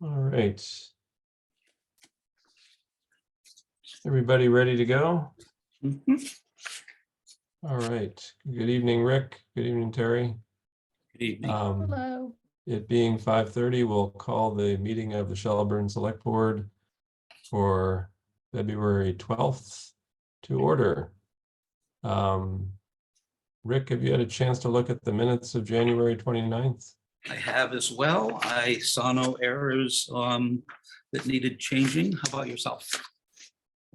All right. Everybody ready to go? All right. Good evening, Rick. Good evening, Terry. Good evening. Hello. It being 5:30, we'll call the meeting of the Shelburne Select Board for February 12th to order. Rick, have you had a chance to look at the minutes of January 29th? I have as well. I saw no errors that needed changing. How about yourself?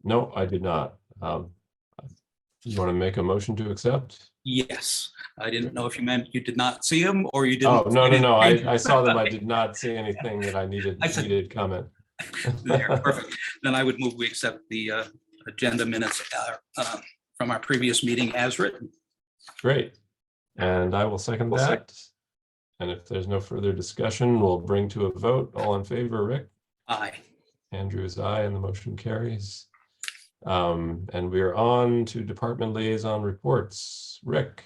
No, I did not. You want to make a motion to accept? Yes. I didn't know if you meant you did not see them or you Oh, didn't. no. I saw them. I did not see anything that I needed comment. There, perfect. Then I would move we accept the agenda minutes from our previous meeting as written. Great. And I will second that. And if there's no further discussion, we'll bring to a vote. All in favor, Rick? Aye. Andrew is aye, and the motion carries. And we are on to department liaison reports. Rick.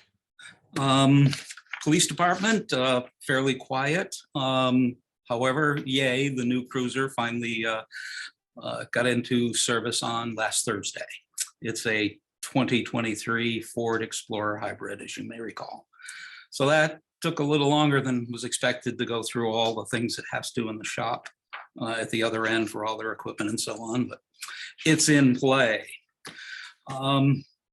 Police department, fairly quiet. However, yay, the new cruiser finally got into service on last Thursday. It's a 2023 Ford Explorer hybrid, as you may recall. So that took a little longer than was expected to go through all the things it has to in the shop at the other end for all their equipment and so on, but it's in play.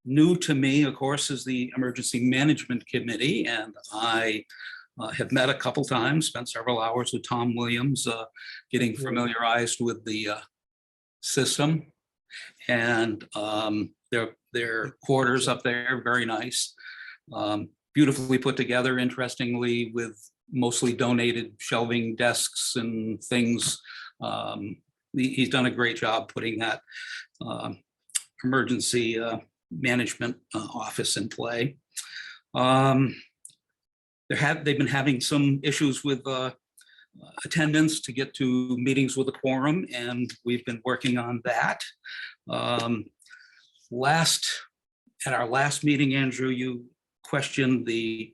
New to me, of course, is the Emergency Management Committee, and I have met a couple times, spent several hours with Tom Williams, getting familiarized with the system, and their quarters up there, very nice. Beautifully put together, interestingly, with mostly donated shelving desks and things. He's done a great job putting that emergency management office in play. They've been having some issues with attendance to get to meetings with a quorum, and we've been working on that. At our last meeting, Andrew, you questioned the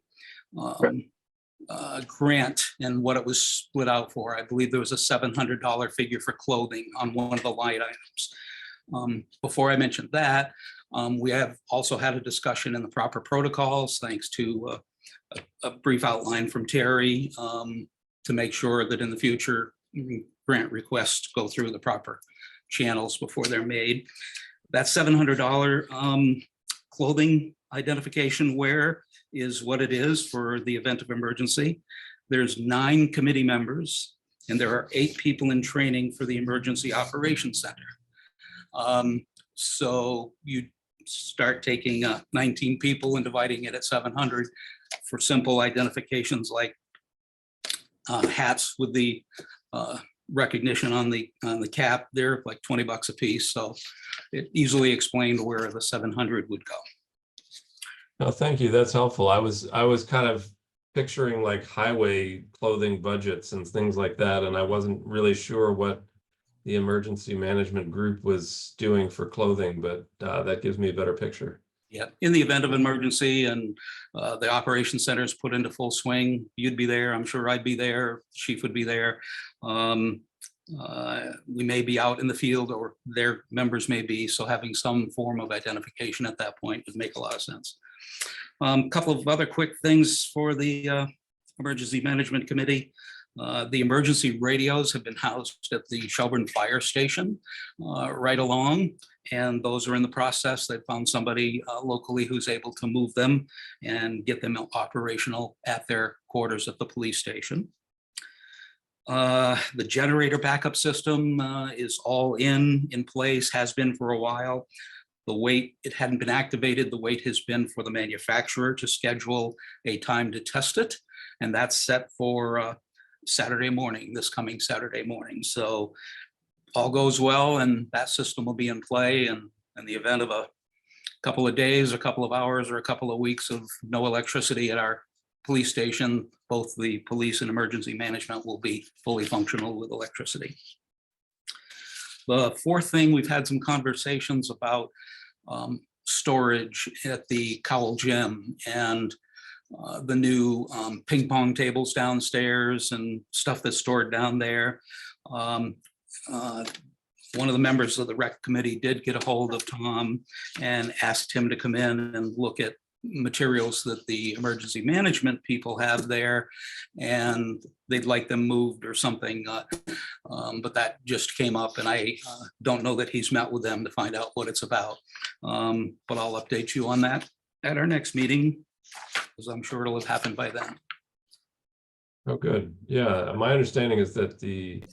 grant and what it was split out for. I believe there was a $700 figure for clothing on one of the line items. Before I mentioned that, we have also had a discussion in the proper protocols, thanks to a brief outline from Terry, to make sure that in the future grant requests go through the proper channels before they're made. That $700 clothing identification wear is what it is for the event of emergency. There's 9 committee members, and there are 8 people in training for the Emergency Operations Center. So you start taking 19 people and dividing it at 700 for simple identifications like hats with the recognition on the cap. They're like $20 a piece. So it easily explained where the 700 would go. No, thank you. That's helpful. I was kind of picturing like highway clothing budgets and things like that, and I wasn't really sure what the emergency management group was doing for clothing, but that gives me a better picture. Yeah, in the event of emergency and the operations center is put into full swing, you'd be there. I'm sure I'd be there. Chief would be there. We may be out in the field, or their members may be. So having some form of identification at that point would make a lot of sense. A couple of other quick things for the Emergency Management Committee. The emergency radios have been housed at the Shelburne Fire Station right along, and those are in the process. They found somebody locally who's able to move them and get them operational at their quarters at the police station. The generator backup system is all in place, has been for a while. The wait, it hadn't been activated. The wait has been for the manufacturer to schedule a time to test it, and that's set for Saturday morning, this coming Saturday morning. So all goes well, and that system will be in play. And in the event of a couple of days, a couple of hours, or a couple of weeks of no electricity at our police station, both the police and emergency management will be fully functional with electricity. The fourth thing, we've had some conversations about storage at the Cowell Gym and the new ping pong tables downstairs and stuff that's stored down there. One of the members of the rec committee did get a hold of Tom and asked him to come in and look at materials that the emergency management people have there, and they'd like them moved or something. But that just came up, and I don't know that he's met with them to find out what it's about. But I'll update you on that at our next meeting, because I'm sure it'll have happened by then. Oh, good. Yeah, my understanding is that the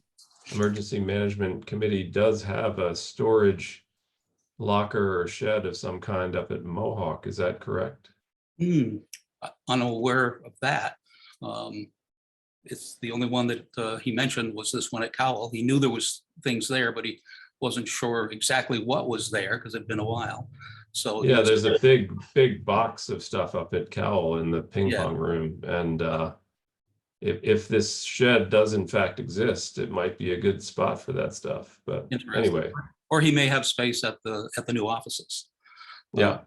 Emergency Management Committee does have a storage locker or shed of some kind up at Mohawk. Is that correct? Unaware of that. It's the only one that he mentioned was this one at Cowell. He knew there was things there, but he wasn't sure exactly what was there because it'd been a while. So yeah, there's a big box of stuff up at Cowell in the ping pong room, and if this shed does in fact exist, it might be a good spot for that stuff. But anyway, or he may have space at the new offices. Yeah,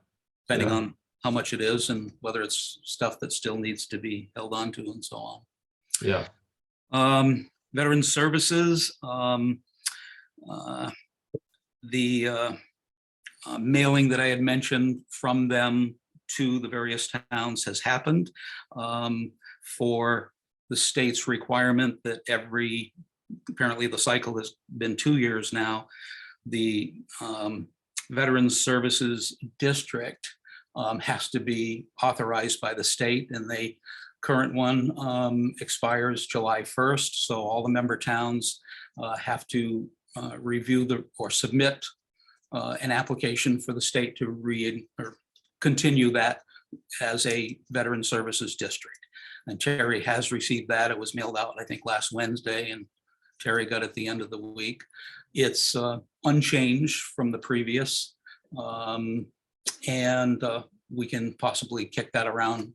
depending on how much it is and whether it's stuff that still needs to be held on to and so on. Yeah. Veteran services, the mailing that I had mentioned from them to the various towns has happened for the state's requirement that apparently the cycle has been 2 years now, the Veterans Services District has to be authorized by the state, and the current one expires July 1st. So all the member towns have to review or submit an application for the state to continue that as a Veteran Services District. And Terry has received that. It was mailed out, I think, last Wednesday, and Terry got it at the end of the week. It's unchanged from the previous, and we can possibly kick that around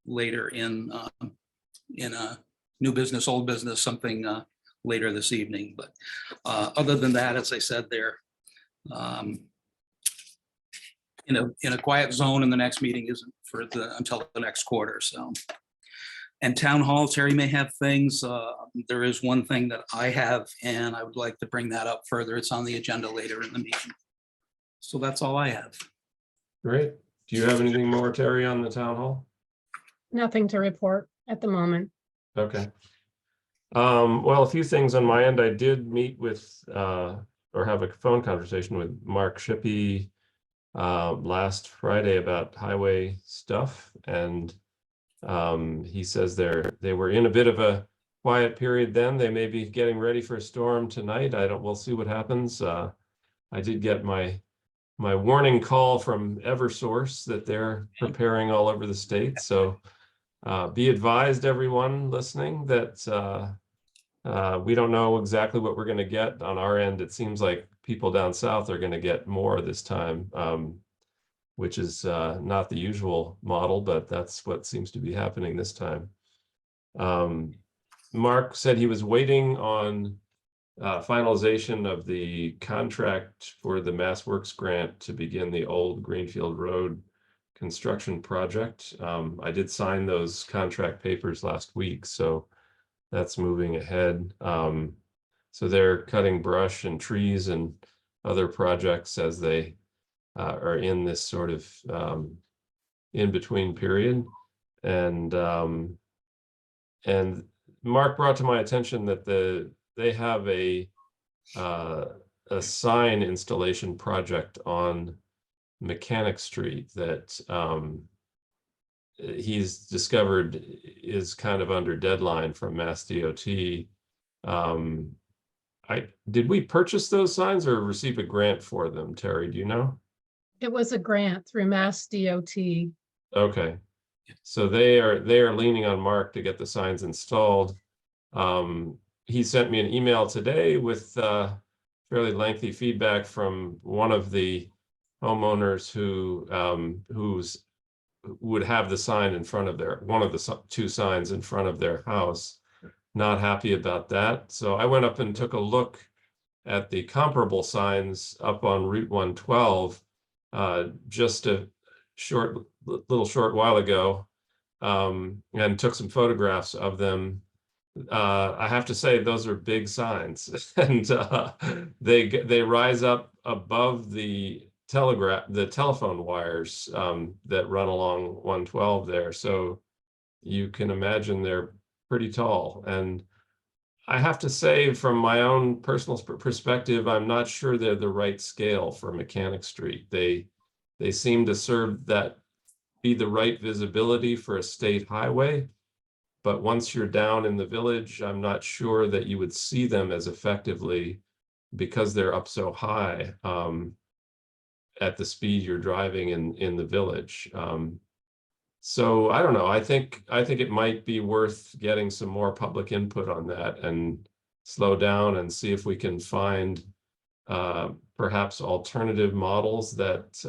later in a new business, old business, something later this evening. But other than that, as I said, they're in a quiet zone, and the next meeting isn't until the next quarter. So. And town hall, Terry may have things. There is one thing that I have, and I would like to bring that up further. It's on the agenda later in the meeting. So that's all I have. Great. Do you have anything more, Terry, on the town hall? Nothing to report at the moment. Okay. Well, a few things on my end. I did meet with or have a phone conversation with Mark Shippey last Friday about highway stuff, and he says they were in a bit of a quiet period then. They may be getting ready for a storm tonight. We'll see what happens. I did get my warning call from Eversource that they're preparing all over the state. So be advised, everyone listening, that we don't know exactly what we're going to get on our end. It seems like people down south are going to get more this time, which is not the usual model, but that's what seems to be happening this time. Mark said he was waiting on finalization of the contract for the Mass Works grant to begin the old Greenfield Road construction project. I did sign those contract papers last week, so that's moving ahead. So they're cutting brush and trees and other projects as they are in this sort of in-between period. And Mark brought to my attention that they have a sign installation project on Mechanic Street that he's discovered is kind of under deadline from Mass DOT. Did we purchase those signs or receive a grant for them, Terry? Do you know? It was a grant through Mass DOT. Okay, so they are leaning on Mark to get the signs installed. He sent me an email today with fairly lengthy feedback from one of the homeowners who would have the sign in front of one of the two signs in front of their house. Not happy about that. So I went up and took a look at the comparable signs up on Route 112 just a little short while ago, and took some photographs of them. I have to say those are big signs, and they rise up above the telephone wires that run along 112 there. So you can imagine they're pretty tall. And I have to say, from my own personal perspective, I'm not sure they're the right scale for Mechanic Street. They seem to serve that, be the right visibility for a state highway. But once you're down in the village, I'm not sure that you would see them as effectively because they're up so high at the speed you're driving in the village. So I don't know. I think it might be worth getting some more public input on that and slow down and see if we can find perhaps alternative models that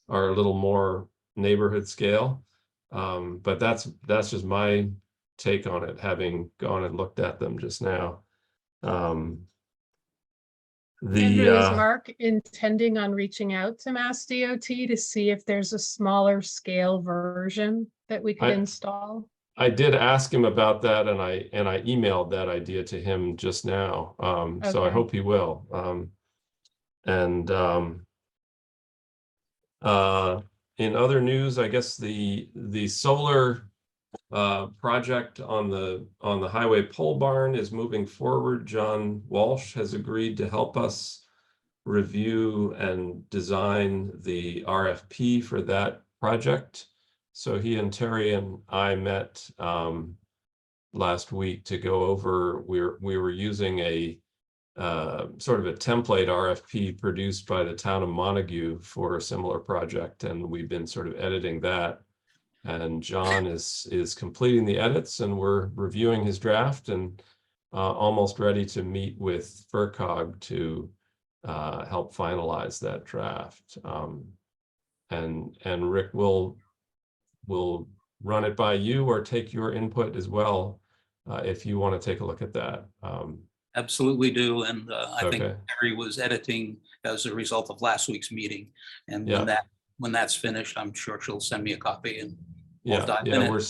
are a little more neighborhood scale. But that's just my take on it, having gone and looked at them just now. Andrew, is Mark intending on reaching out to Mass DOT to see if there's a smaller scale version that we could install? I did ask him about that, and I emailed that idea to him just now. So I Okay. hope he will. In other news, I guess the solar project on the highway pole barn is moving forward. John Walsh has agreed to help us review and design the RFP for that project. So he and Terry and I met last week to go over. We were using a sort of a template RFP produced by the town of Montague for a similar project, and we've been sort of editing that. And John is completing the edits, and we're reviewing his draft and almost ready to meet with FERCog to help finalize that draft. And Rick will run it by you or take your input as well if you want to take a look at that. Absolutely do. And I think Okay. Terry was editing as a result of last week's meeting. And Yeah. when that's finished, I'm sure she'll send me a copy and we'll Yeah, dive in it. we're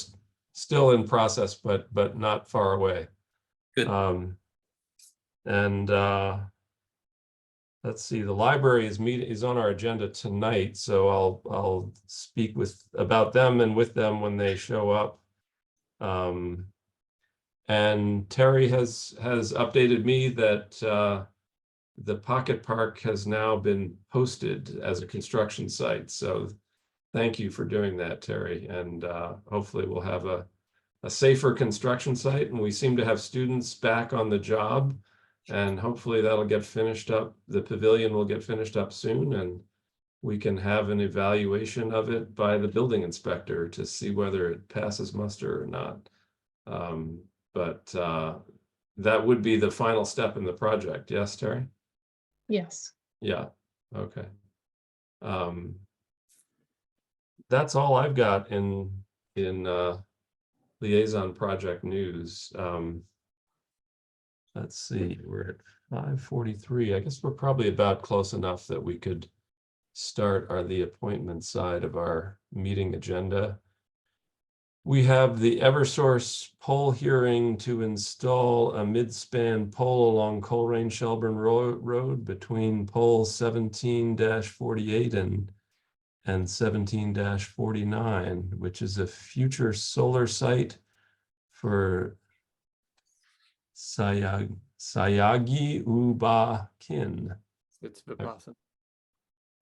still in process, but not far away. Good. And let's see, the library is on our agenda tonight, so I'll speak about them and with them when they show up. And Terry has updated me that the Pocket Park has now been posted as a construction site. So thank you for doing that, Terry. And hopefully we'll have a safer construction site. And we seem to have students back on the job. And hopefully that'll get finished up. The pavilion will get finished up soon. And we can have an evaluation of it by the building inspector to see whether it passes muster or not. But that would be the final step in the project. Yes, Terry? Yes. Yeah, okay. That's all I've got in liaison project news. Let's see, we're at 5:43. I guess we're probably about close enough that we could start the appointment side of our meeting agenda. We have the Eversource pole hearing to install a mid-span pole along Coleraine Shelburne Road between pole 17-48 and 17-49, which is a future solar site for Sayagi Uba Kin. It's Vipassana.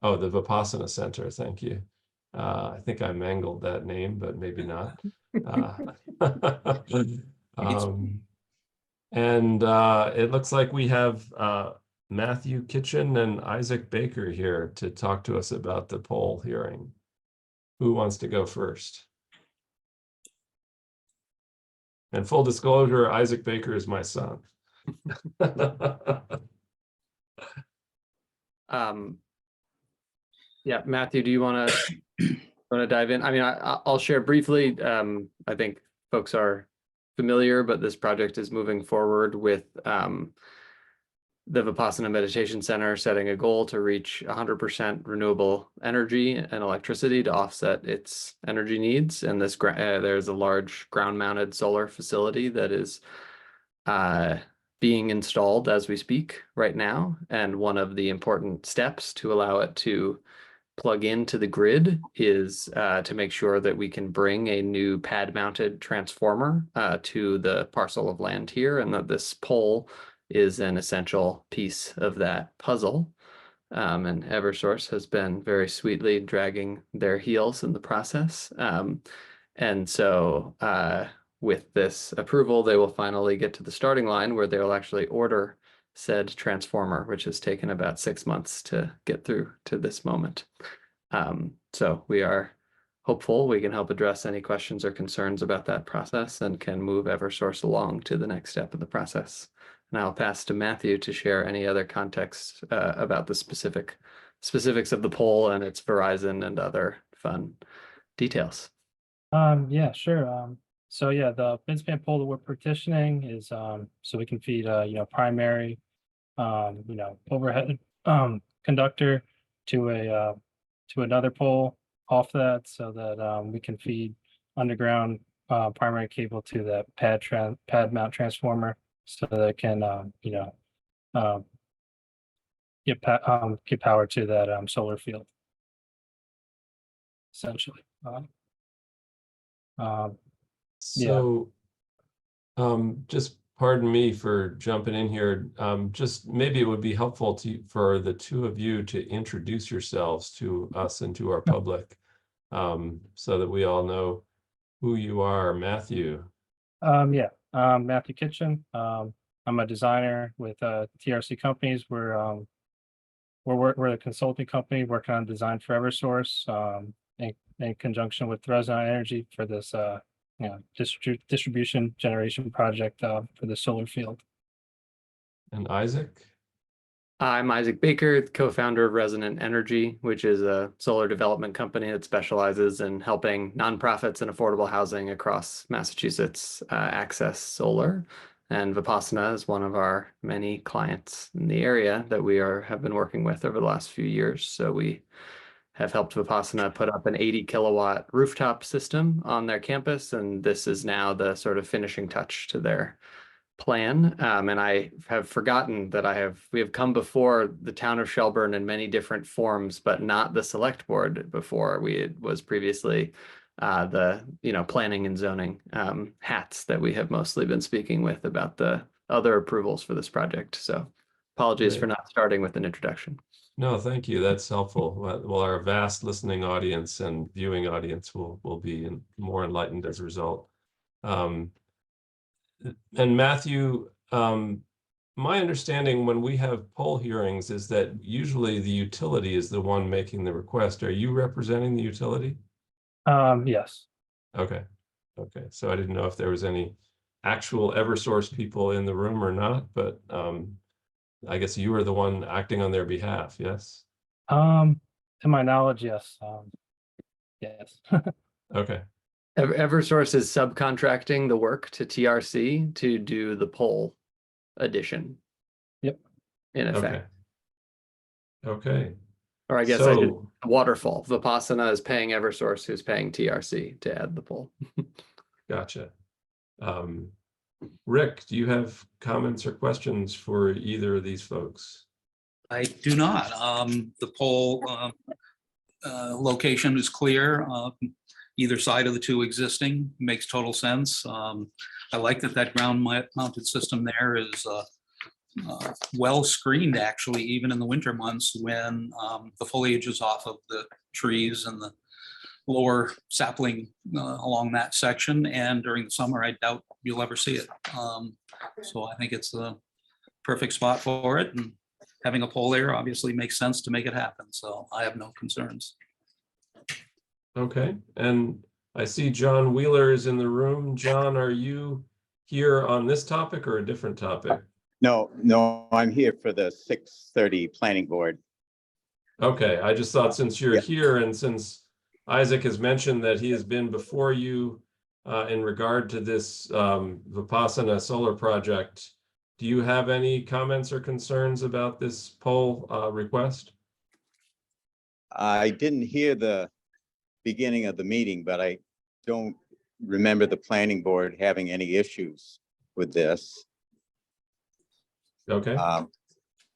Oh, the Vipassana Center, thank you. I think I mangled that name, but maybe not. And it looks like we have Matthew Kitchen and Isaac Baker here to talk to us about the poll hearing. Who wants to go first? And full disclosure, Isaac Baker is my son. Yeah, Matthew, do you want to dive in? I mean, I'll share briefly. I think folks are familiar, but this project is moving forward with the Vipassana Meditation Center setting a goal to reach 100% renewable energy and electricity to offset its energy needs. And this there's a large ground-mounted solar facility that is being installed as we speak right now. And one of the important steps to allow it to plug into the grid is to make sure that we can bring a new pad-mounted transformer to the parcel of land here, and that this pole is an essential piece of that puzzle. And Eversource has been very sweetly dragging their heels in the process. And so with this approval, they will finally get to the starting line where they'll actually order said transformer, which has taken about 6 months to get through to this moment. So we are hopeful we can help address any questions or concerns about that process and can move Eversource along to the next step of the process. And I'll pass to Matthew to share any other context about the specifics of the poll and its Verizon and other fun details. Yeah, sure. So yeah, the midspan pole that we're petitioning is so we can feed primary overhead conductor to another pole off that, so that we can feed underground primary cable to that pad mount transformer, so that it can get power to that solar field, essentially. So, just pardon me for jumping in here. Just maybe it would be helpful for the two of you to introduce yourselves to us and to our public, so that we all know who you are. Matthew. Matthew Kitchen. I'm a designer with TRC Companies. We're a consulting company working on design for Eversource in conjunction with Resonant Energy for this distribution generation project for the solar field. And Isaac? I'm Isaac Baker, co-founder of Resonant Energy, which is a solar development company that specializes in helping nonprofits and affordable housing across Massachusetts access solar. And Vipassana is one of our many clients in the area that we have been working with over the last few years. So we have helped Vipassana put up an 80 kilowatt rooftop system on their campus, and this is now the sort of finishing touch to their plan. And I have forgotten that we have come before the town of Shelburne in many different forms, but not the select board before. Was previously the planning and zoning hats that we have mostly been speaking with about the other approvals for this project. So apologies for not starting with an introduction. No, thank you. That's helpful. Well, our vast listening audience and viewing audience will be more enlightened as a result. And Matthew, my understanding when we have poll hearings is that usually the utility is the one making the request. Are you representing the utility? Yes. Okay. So I didn't know if there was any actual Eversource people in the room or not, but I guess you were the one acting on their behalf, yes? To my knowledge, yes. Yes. Okay. Eversource is subcontracting the work to TRC to do the poll addition. Yep. In effect. Okay. Or I guess So, waterfall. Vipassana is paying Eversource, who's paying TRC to add the poll. gotcha. Rick, do you have comments or questions for either of these folks? I do not. The pole location is clear. Either side of the two existing makes total sense. I like that ground mounted system there is well screened, actually, even in the winter months when the foliage is off of the trees and the lower sapling along that section. And during the summer, I doubt you'll ever see it. So I think it's a perfect spot for it. And having a pole there obviously makes sense to make it happen. So I have no concerns. Okay, and I see John Wheeler is in the room. John, are you here on this topic or a different topic? No, I'm here for the 6:30 planning board. Okay, I just thought since you're here and since Isaac has mentioned that he has been before you in regard to this Vipassana solar project, do you have any comments or concerns about this poll request? I didn't hear the beginning of the meeting, but I don't remember the planning board having any issues with this. Okay,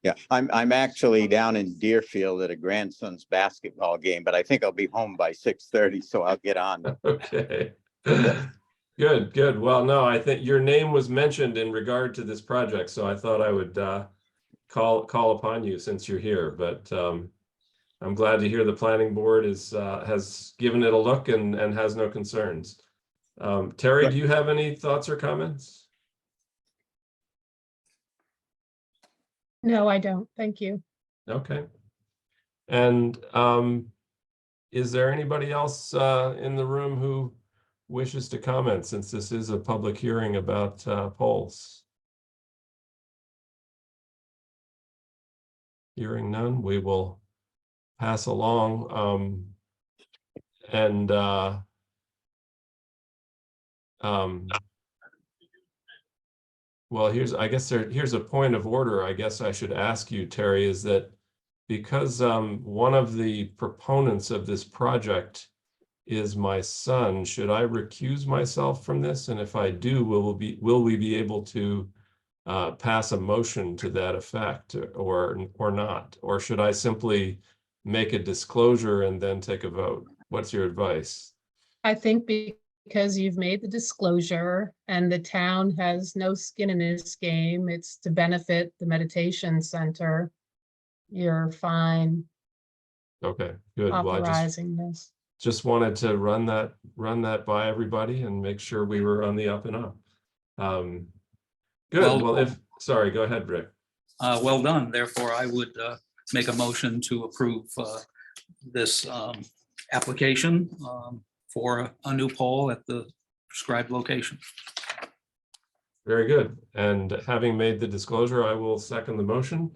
Yeah, I'm actually down in Deerfield at a grandson's basketball game, but I think I'll be home by 6:30, so I'll get on. okay. Good, good. Well, no, I think your name was mentioned in regard to this project, so I thought I would call upon you since you're here, but I'm glad to hear the planning board has given it a look and has no concerns. Terry, do you have any thoughts or comments? No, I don't. Thank you. Okay. And is there anybody else in the room who wishes to comment, since this is a public hearing about polls? Hearing none, we will pass along. Well, here's a point of order. I guess I should ask you, Terry, is that because one of the proponents of this project is my son, should I recuse myself from this? And if I do, will we be able to pass a motion to that effect, or not? Or should I simply make a disclosure and then take a vote? What's your advice? I think because you've made the disclosure and the town has no skin in this game, it's to benefit the meditation center. You're fine Okay, good. Well, I authorizing this. just wanted to run that by everybody and make sure we were on the up and up. Good. Well, sorry, go ahead, Rick. Well done. Therefore, I would make a motion to approve this application for a new pole at the prescribed location. Very good. And having made the disclosure, I will second the motion.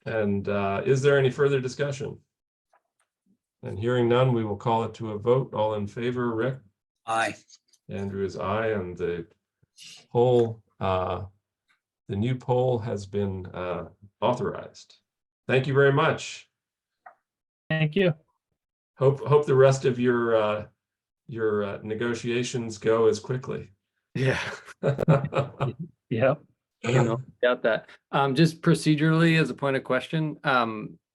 And is there any further discussion? And hearing none, we will call it to a vote. All in favor, Rick? Aye. Andrew is aye, and the poll, the new poll has been authorized. Thank you very much. Thank you. Hope the rest of your negotiations go as quickly. Yeah. Yep. You know, doubt that. Just procedurally, as a point of question,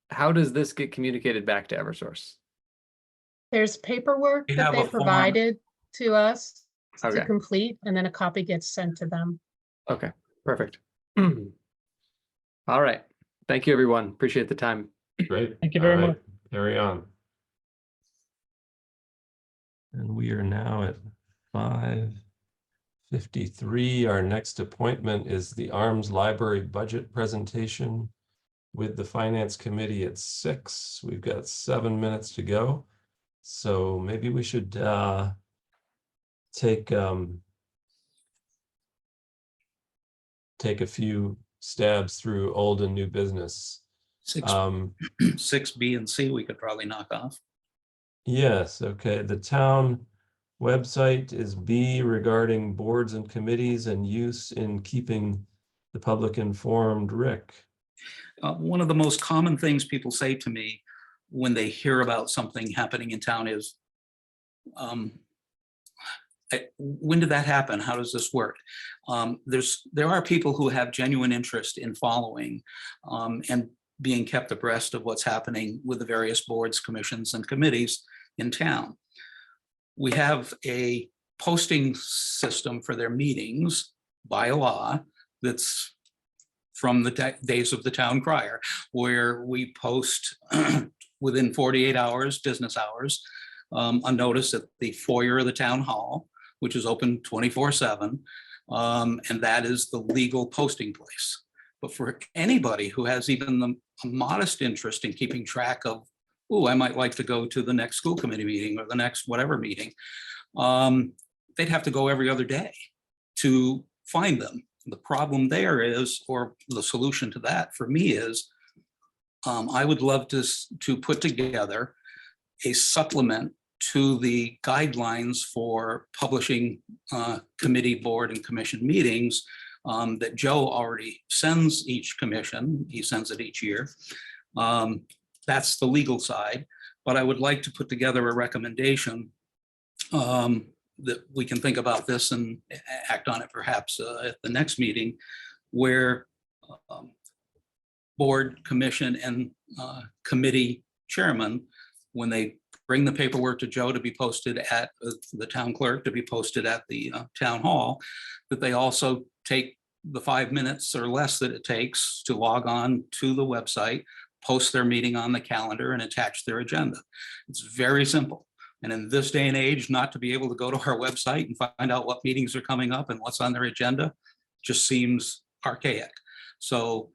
how does this get communicated back to Eversource? There's paperwork We that have a they form. provided to us to Okay. complete, and then a copy gets sent to them. Okay, perfect. All right. Thank you, everyone. Appreciate the time. Great. Thank you very All right, much. carry on. And we are now at 5:53. Our next appointment is the Arms Library budget presentation with the Finance Committee at 6. We've got 7 minutes to go. So maybe we should take a few stabs through old and new business. 6B and C we could probably knock off. Yes, okay. The town website is B, regarding boards and committees and use in keeping the public informed. Rick? One of the most common things people say to me when they hear about something happening in town is, when did that happen? How does this work? There are people who have genuine interest in following and being kept abreast of what's happening with the various boards, commissions, and committees in town. We have a posting system for their meetings by law that's from the days of the town crier, where we post within 48 hours, business hours, a notice at the foyer of the town hall, which is open 24/7, and that is the legal posting place. But for anybody who has even a modest interest in keeping track of, oh, I might like to go to the next school committee meeting or the next whatever meeting, they'd have to go every other day to find them. The problem there is, or the solution to that for me is, I would love to put together a supplement to the guidelines for publishing committee, board, and commission meetings, that Joe already sends each commission. He sends it each year. That's the legal side, but I would like to put together a recommendation that we can think about this and act on it perhaps at the next meeting, where board, commission, and committee chairman, when they bring the paperwork to Joe to be posted at the town clerk, to be posted at the town hall, that they also take the 5 minutes or less that it takes to log on to the website, post their meeting on the calendar, and attach their agenda. It's very simple. And in this day and age, not to be able to go to our website and find out what meetings are coming up and what's on their agenda just seems archaic. So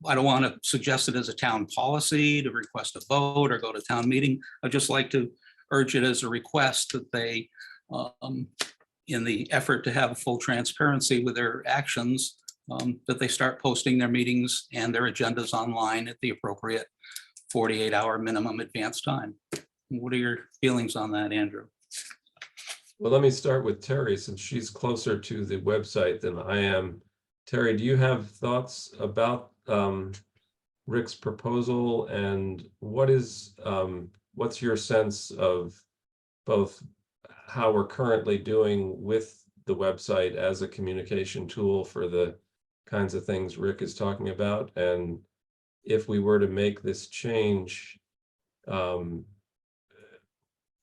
I don't want to suggest it as a town policy to request a vote or go to town meeting. I'd just like to urge it as a request that they, in the effort to have full transparency with their actions, that they start posting their meetings and their agendas online at the appropriate 48-hour minimum advance time. What are your feelings on that, Andrew? Well, let me start with Terry, since she's closer to the website than I am. Terry, do you have thoughts about Rick's proposal, and what's your sense of both how we're currently doing with the website as a communication tool for the kinds of things Rick is talking about, and if we were to make this change,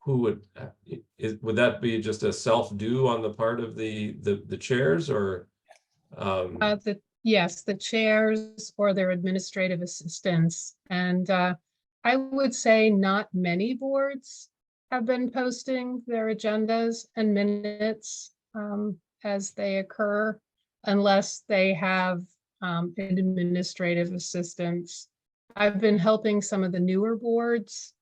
would that be just a self-do on the part of the chairs, or Yes, the chairs or their administrative assistants. And I would say not many boards have been posting their agendas and minutes as they occur, unless they have administrative assistants. I've been helping some of the newer boards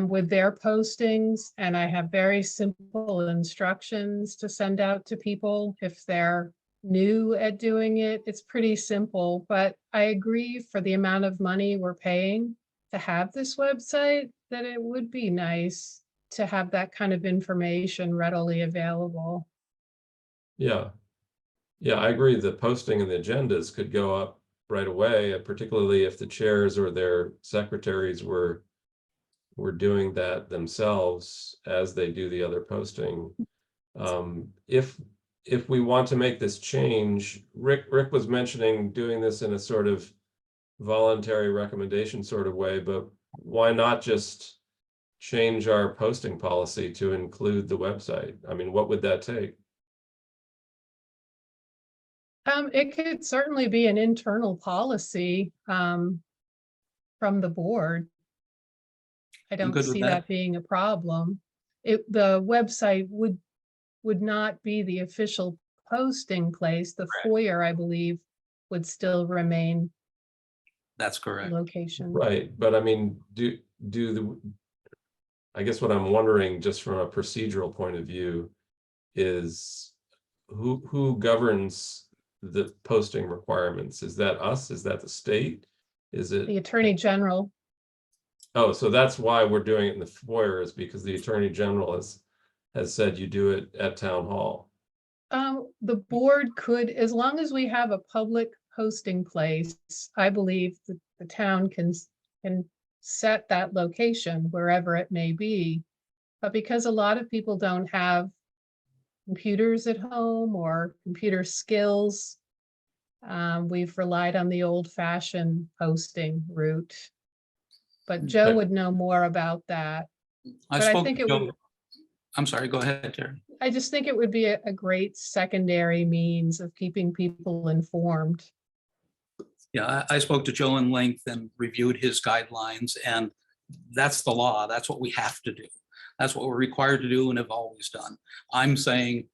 with their postings, and I have very simple instructions to send out to people if they're new at doing it. It's pretty simple, but I agree, for the amount of money we're paying to have this website, that it would be nice to have that kind of information readily available. Yeah, I agree. The posting and the agendas could go up right away, particularly if the chairs or their secretaries were doing that themselves as they do the other posting. If we want to make this change, Rick was mentioning doing this in a sort of voluntary recommendation sort of way, but why not just change our posting policy to include the website? I mean, what would that take? It could certainly be an internal policy from the board. I don't good with see that. that being a problem. The website would not be the official posting place. The foyer, I believe, would still remain That's the correct. location. Right, but I mean, I guess what I'm wondering, just from a procedural point of view, is who governs the posting requirements? Is that us? Is that the state? Is it? The Attorney General. Oh, so that's why we're doing it in the foyer, is because the Attorney General has said you do it at Town Hall. The board could, as long as we have a public posting place, I believe that the town can set that location wherever it may be. But because a lot of people don't have computers at home or computer skills, we've relied on the old-fashioned posting route. But Joe Okay. would know more about that. I But I spoke think to it Joe. would, I'm sorry, go ahead, Terry. I just think it would be a great secondary means of keeping people informed. Yeah, I spoke to Joe in length and reviewed his guidelines, and that's the law. That's what we have to do. That's what we're required to do and have always done. I'm saying,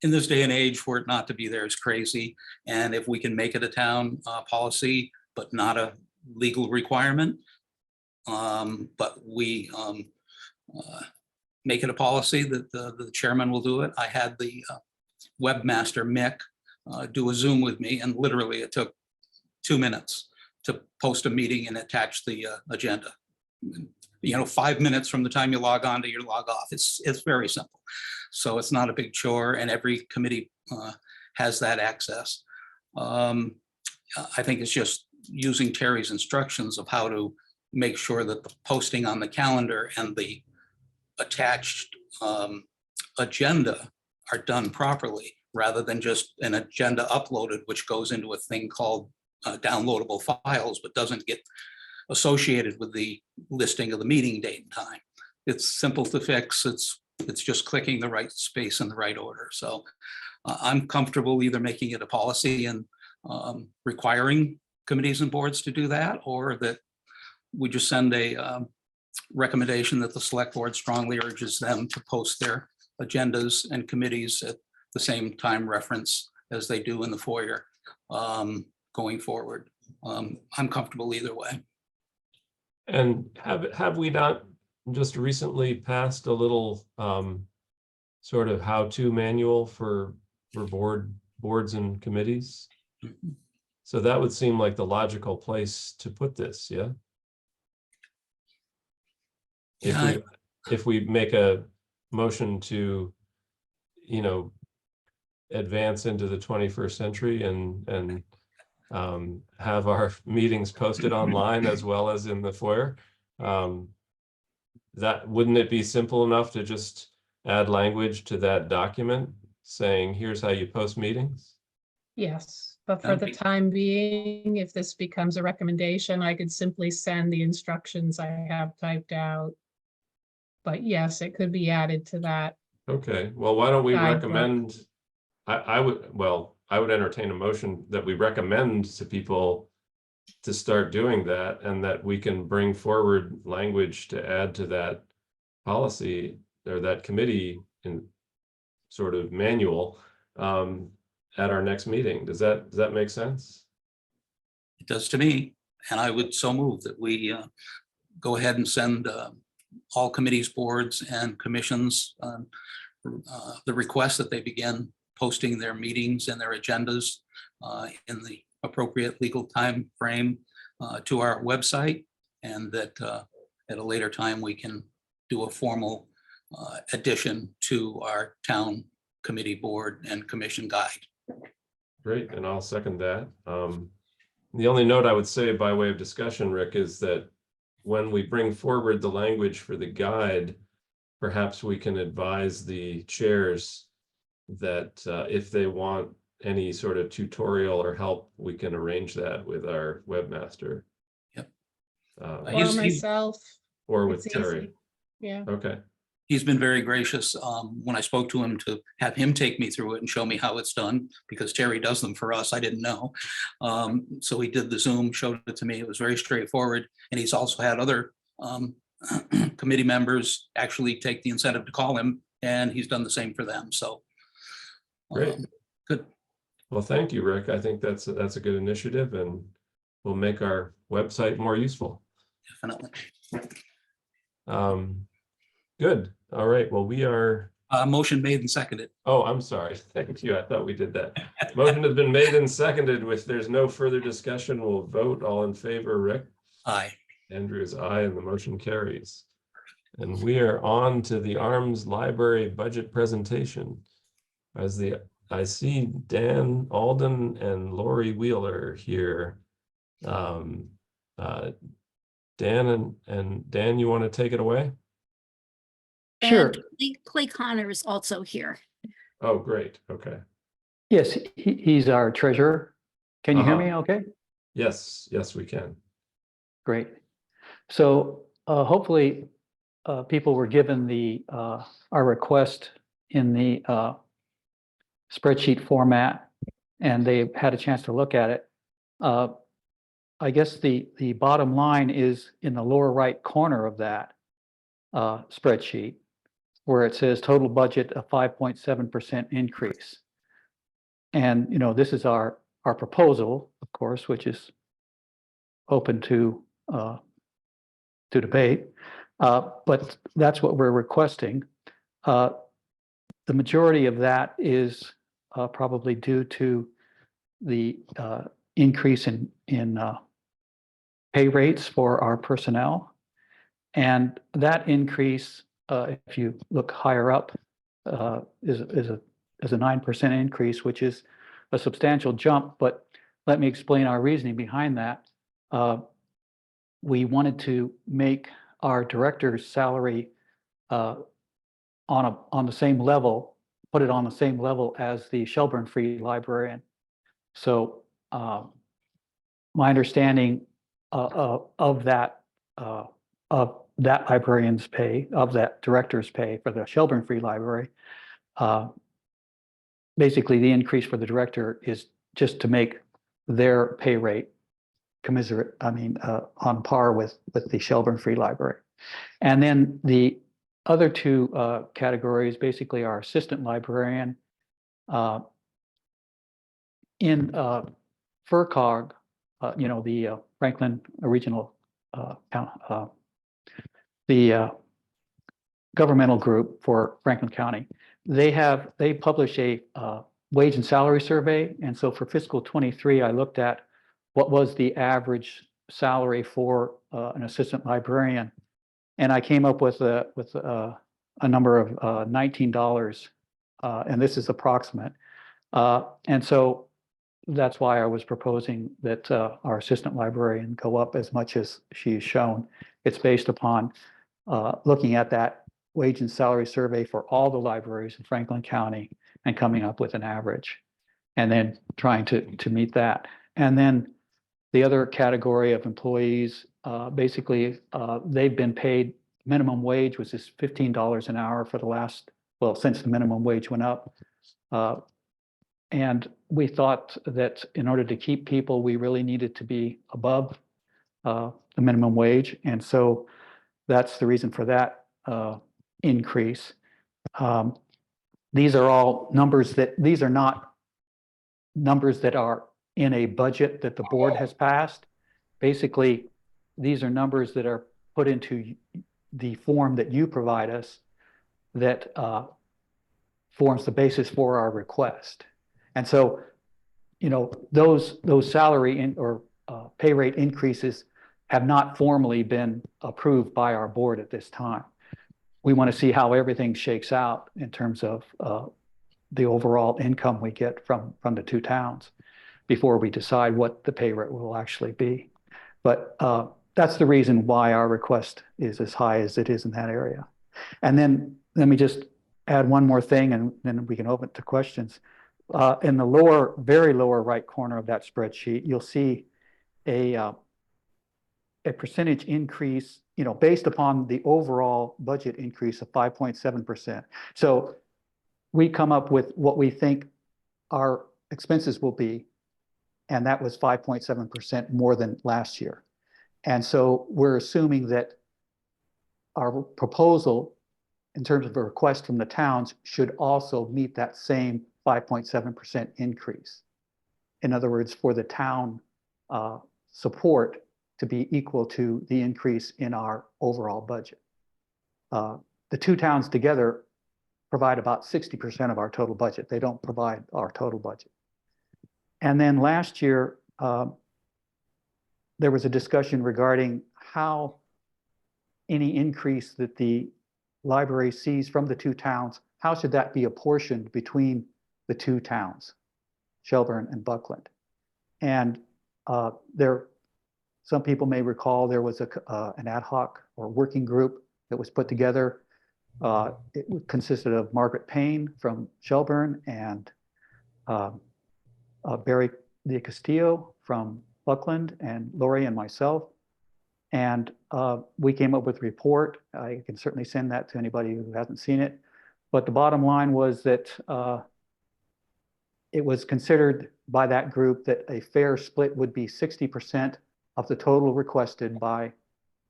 in this day and age, for it not to be there is crazy. And if we can make it a town policy, but not a legal requirement, but we make it a policy that the chairman will do it. I had the webmaster, Mick, do a Zoom with me, and literally it took 2 minutes to post a meeting and attach the agenda. 5 minutes from the time you log on to your log off. It's very simple. So it's not a big chore, and every committee has that access. I think it's just using Terry's instructions of how to make sure that the posting on the calendar and the attached agenda are done properly, rather than just an agenda uploaded, which goes into a thing called downloadable files, but doesn't get associated with the listing of the meeting date and time. It's simple to fix. It's just clicking the right space in the right order. So I'm comfortable either making it a policy and requiring committees and boards to do that, or that we just send a recommendation that the select board strongly urges them to post their agendas and committees at the same time reference as they do in the foyer going forward. I'm comfortable either way. And have we not just recently passed a little sort of how-to manual for boards and committees? Mhm. So that would seem like the logical place to put this, yeah? Yeah, If we make a motion to, you know, advance into the 21st century and have our meetings posted online as well as in the foyer, that wouldn't it be simple enough to just add language to that document saying, here's how you post meetings? Yes, but for the Okay. time being, if this becomes a recommendation, I could simply send the instructions I have typed out. But yes, it could be added to that. Okay, well, why don't we Guidebook. recommend, I would entertain a motion that we recommend to people to start doing that, and that we can bring forward language to add to that policy or that committee in sort of manual at our next meeting. Does that make sense? it does to me, and I would so move that we go ahead and send all committees, boards, and commissions the request that they begin posting their meetings and their agendas in the appropriate legal time frame to our website, and that at a later time we can do a formal addition to our town committee, board, and commission guide. Great, and I'll second that. The only note I would say by way of discussion, Rick, is that when we bring forward the language for the guide, perhaps we can advise the chairs that if they want any sort of tutorial or help, we can arrange that with our webmaster. Yep. Uh, Or He's- myself. or with It's Terry. easy. Yeah, Okay, He's been very gracious when I spoke to him to have him take me through it and show me how it's done, because Terry does them for us. I didn't know. So he did the Zoom, showed it to me. It was very straightforward. And he's also had other committee members actually take the incentive to call him, and he's done the same for them. So. Great. Good. well, thank you, Rick. I think that's a good initiative, and will make our website more useful. Definitely. Good, all right, well, we are, Motion made and seconded. oh, I'm sorry, thank you, I thought we did that. Motion has been made and seconded. If there's no further discussion, we'll vote. All in favor, Rick? Aye. Andrew's aye, and the motion carries. And we are on to the Arms Library budget presentation. I see Dan Alden and Lori Wheeler here. Dan and Dan, you want to take it away? Sure. And Clay Connor is also here. Oh, great, okay. Yes, he's our treasurer. Can you hear Uh-huh. me okay? Yes, we can. Great. So hopefully people were given the our request in the spreadsheet format, and they had a chance to look at it. I guess the bottom line is in the lower right corner of that spreadsheet, where it says total budget of 5.7% increase. And, you know, this is our proposal, of course, which is open to debate. But that's what we're requesting. The majority of that is probably due to the increase in pay rates for our personnel. And that increase, if you look higher up, is a 9% increase, which is a substantial jump, but let me explain our reasoning behind that. We wanted to make our director's salary on the same level, put it on the same level as the Shelburne Free Librarian. So my understanding of that librarian's pay, of that director's pay for the Shelburne Free Library, basically the increase for the director is just to make their pay rate commensurate, on par with the Shelburne Free Library. And then the other two categories basically are assistant librarian. In FERCog, the Franklin Regional the governmental group for Franklin County, they publish a wage and salary survey. And so for fiscal 23, I looked at what was the average salary for an assistant librarian, and I came up with a number of $19, and this is approximate. And so that's why I was proposing that our assistant librarian go up as much as she's shown. It's based upon looking at that wage and salary survey for all the libraries in Franklin County and coming up with an average, and then trying to meet that. And then the other category of employees, basically, they've been paid minimum wage, which is $15 an hour for the last, well, since the minimum wage went up. And we thought that in order to keep people, we really needed to be above the minimum wage. And so that's the reason for that increase. These are all numbers these are not numbers that are in a budget that the board has passed. Basically, these are numbers that are put into the form that you provide us that forms the basis for our request. And so, those salary or pay rate increases have not formally been approved by our board at this time. We want to see how everything shakes out in terms of the overall income we get from the two towns before we decide what the pay rate will actually be. But that's the reason why our request is as high as it is in that area. And then let me just add one more thing, and then we can open it to questions. In the very lower right corner of that spreadsheet, you'll see a percentage increase, based upon the overall budget increase of 5.7%. So we come up with what we think our expenses will be, and that was 5.7% more than last year. And so we're assuming that our proposal in terms of a request from the towns should also meet that same 5.7% increase. In other words, for the town support to be equal to the increase in our overall budget. The two towns together provide about 60% of our total budget. They don't provide our total budget. And then last year, there was a discussion regarding how any increase that the library sees from the two towns, how should that be apportioned between the two towns, Shelburne and Buckland? And some people may recall there was an ad hoc or working group that was put together. It consisted of Margaret Payne from Shelburne and Barry de Castillo from Buckland, and Lori and myself. And we came up with a report. I can certainly send that to anybody who hasn't seen it. But the bottom line was that it was considered by that group that a fair split would be 60% of the total requested by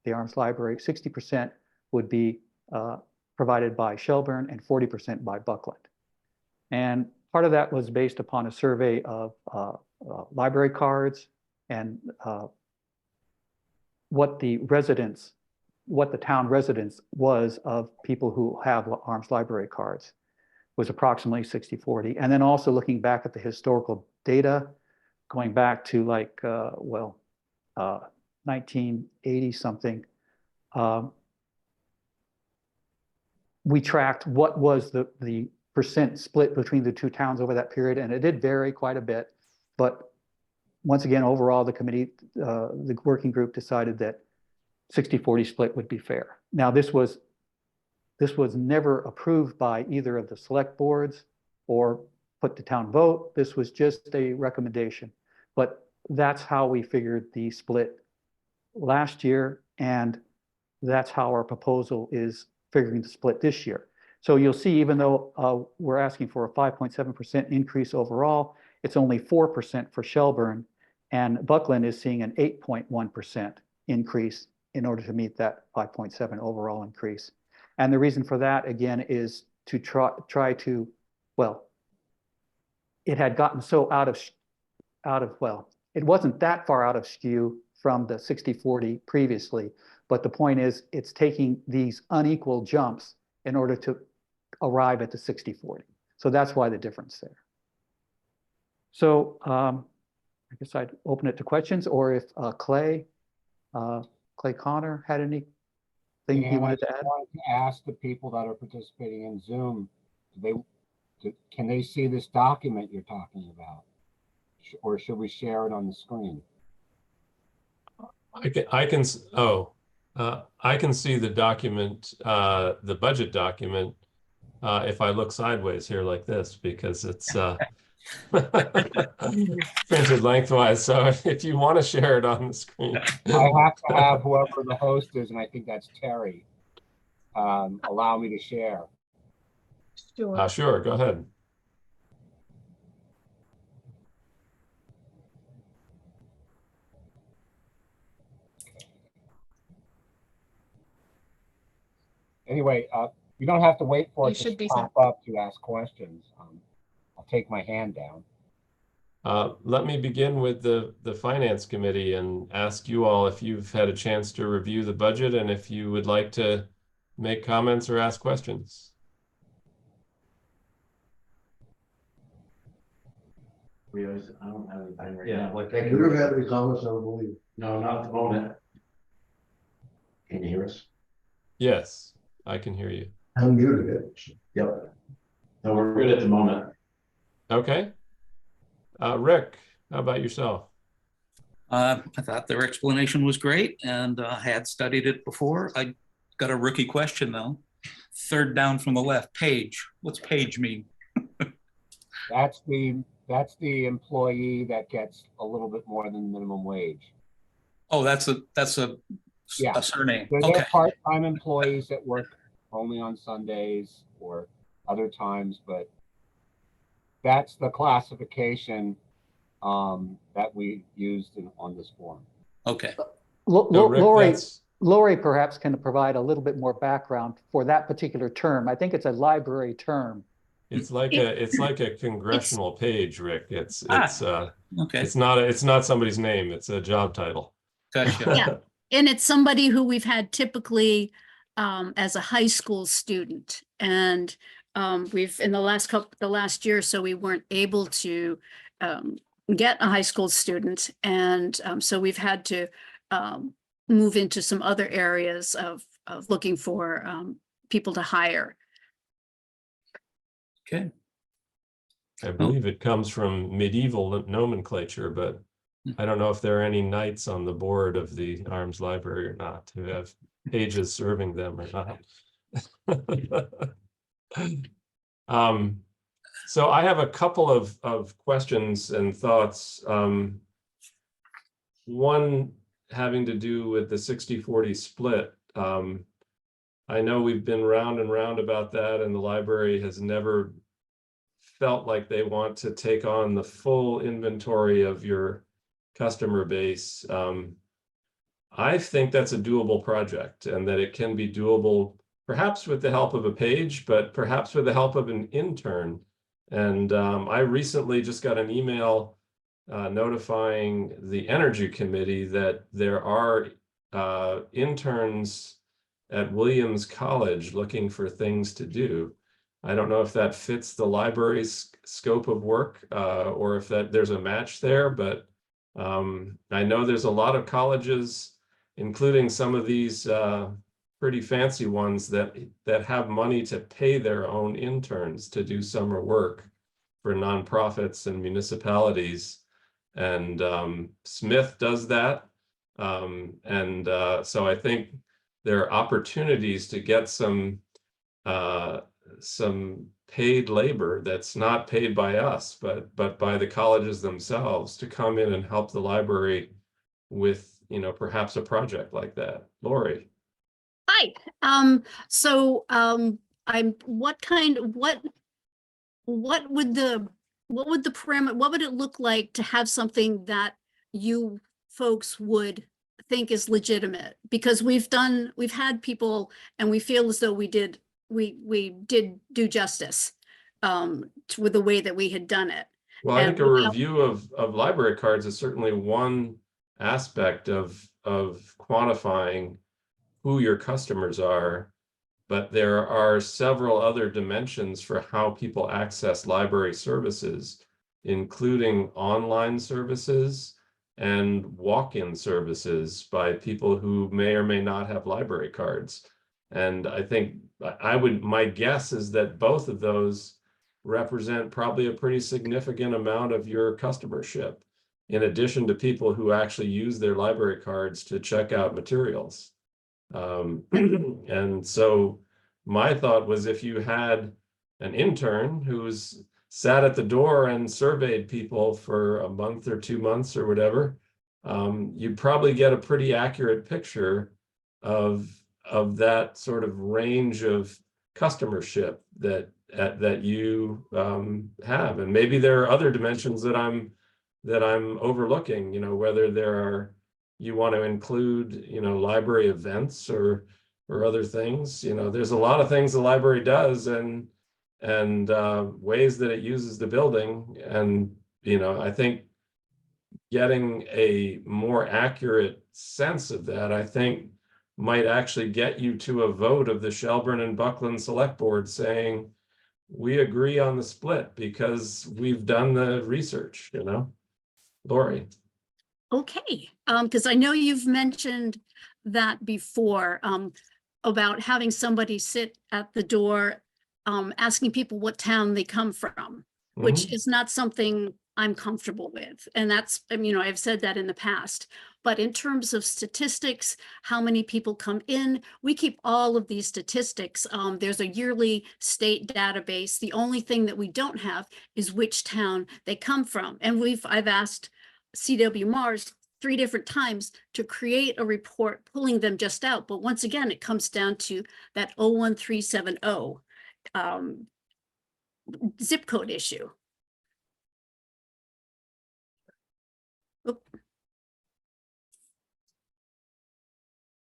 the Arms Library. 60% would be provided by Shelburne and 40% by Buckland. And part of that was based upon a survey of library cards and what the town residence was of people who have Arms Library cards was approximately 60-40. And then also looking back at the historical data, going back to 1980 something, we tracked what was the percent split between the two towns over that period, and it did vary quite a bit. But once again, overall, the committee, the working group decided that 60-40 split would be fair. Now, this was never approved by either of the select boards or put to town vote. This was just a recommendation. But that's how we figured the split last year, and that's how our proposal is figuring the split this year. So you'll see, even though we're asking for a 5.7% increase overall, it's only 4% for Shelburne, and Buckland is seeing an 8.1% increase in order to meet that 5.7 overall increase. And the reason for that, again, is to try to, well, it had gotten so out of, well, it wasn't that far out of skew from the 60-40 previously, but the point is it's taking these unequal jumps in order to arrive at the 60-40. So that's why the difference there. So I guess I'd open it to questions, or if Clay Connor had anything he wanted to add. I wanted to ask the people that are participating in Zoom, can they see this document you're talking about? Or should we share it on the screen? I can see the document, the budget document, if I look sideways here like this, because it's printed lengthwise. So if you want to share it on the screen. I have to have whoever the host is, and I think that's Terry, allow me to share. Sure. Sure, go ahead. Anyway, you don't have to wait for You it to should be pop up to ask questions. I'll take my hand down. Let me begin with the Finance Committee and ask you all if you've had a chance to review the budget and if you would like to make comments or ask questions. I don't have anything right Yeah, now. like, Hey, we don't have any comments, I don't believe. No, not at the moment. Can you hear us? Yes, I can hear you. I'm muted it. Yep. No, we're good at the moment. Okay. Rick, how about yourself? I thought their explanation was great, and had studied it before. I got a rookie question though. Third down from the left, page. What's page mean? That's the employee that gets a little bit more than minimum wage. Oh, that's a Yeah. a surname. They're Okay. part-time employees that work only on Sundays or other times, but that's the classification that we used on this form. Okay. No, Rick, Lori perhaps can provide a little bit more background for that particular term. I think it's a library term. it's like a congressional page, Rick. Okay. It's not somebody's name. It's a job title. Gotcha. Yeah. And it's somebody who we've had typically as a high school student. And we've, in the last year or so, we weren't able to get a high school student. And so we've had to move into some other areas of looking for people to hire. Okay. I believe it comes from medieval nomenclature, but I don't know if there are any knights on the board of the Arms Library or not who have pages serving them or not. So I have a couple of questions and thoughts. One having to do with the 60-40 split. I know we've been round and round about that, and the library has never felt like they want to take on the full inventory of your customer base. I think that's a doable project, and that it can be doable perhaps with the help of a page, but perhaps with the help of an intern. And I recently just got an email notifying the Energy Committee that there are interns at Williams College looking for things to do. I don't know if that fits the library's scope of work or if there's a match there, but I know there's a lot of colleges, including some of these pretty fancy ones that have money to pay their own interns to do summer work for nonprofits and municipalities. And Smith does that. So I think there are opportunities to get some paid labor that's not paid by us, but by the colleges themselves to come in and help the library with, perhaps a project like that. Lori. Hi, what would the parameter, what would it look like to have something that you folks would think is legitimate? Because we've had people and we feel as though we did do justice with the way that we had done it. Well, I And think a without- review of library cards is certainly one aspect of quantifying who your customers are, but there are several other dimensions for how people access library services, including online services and walk-in services by people who may or may not have library cards. And I think my guess is that both of those represent probably a pretty significant amount of your customership, in addition to people who actually use their library cards to check out materials. And so my thought was, if you had an intern who's sat at the door and surveyed people for a month or 2 months or whatever, you'd probably get a pretty accurate picture of that sort of range of customership that you have. And maybe there are other dimensions that I'm overlooking, whether you want to include, library events or other things. There's a lot of things the library does and ways that it uses the building. And, I think getting a more accurate sense of that, I think, might actually get you to a vote of the Shelburne and Buckland Select Board saying, we agree on the split because we've done the research, Lori. Okay, because I know you've mentioned that before, about having somebody sit at the door, asking people what town they come from, which is not something I'm comfortable with. And that's, I've said that in the past. But in terms of statistics, how many people come in, we keep all of these statistics. There's a yearly state database. The only thing that we don't have is which town they come from. And I've asked CW Mars 3 different times to create a report pulling them just out. But once again, it comes down to that 01370 zip code issue. Oop.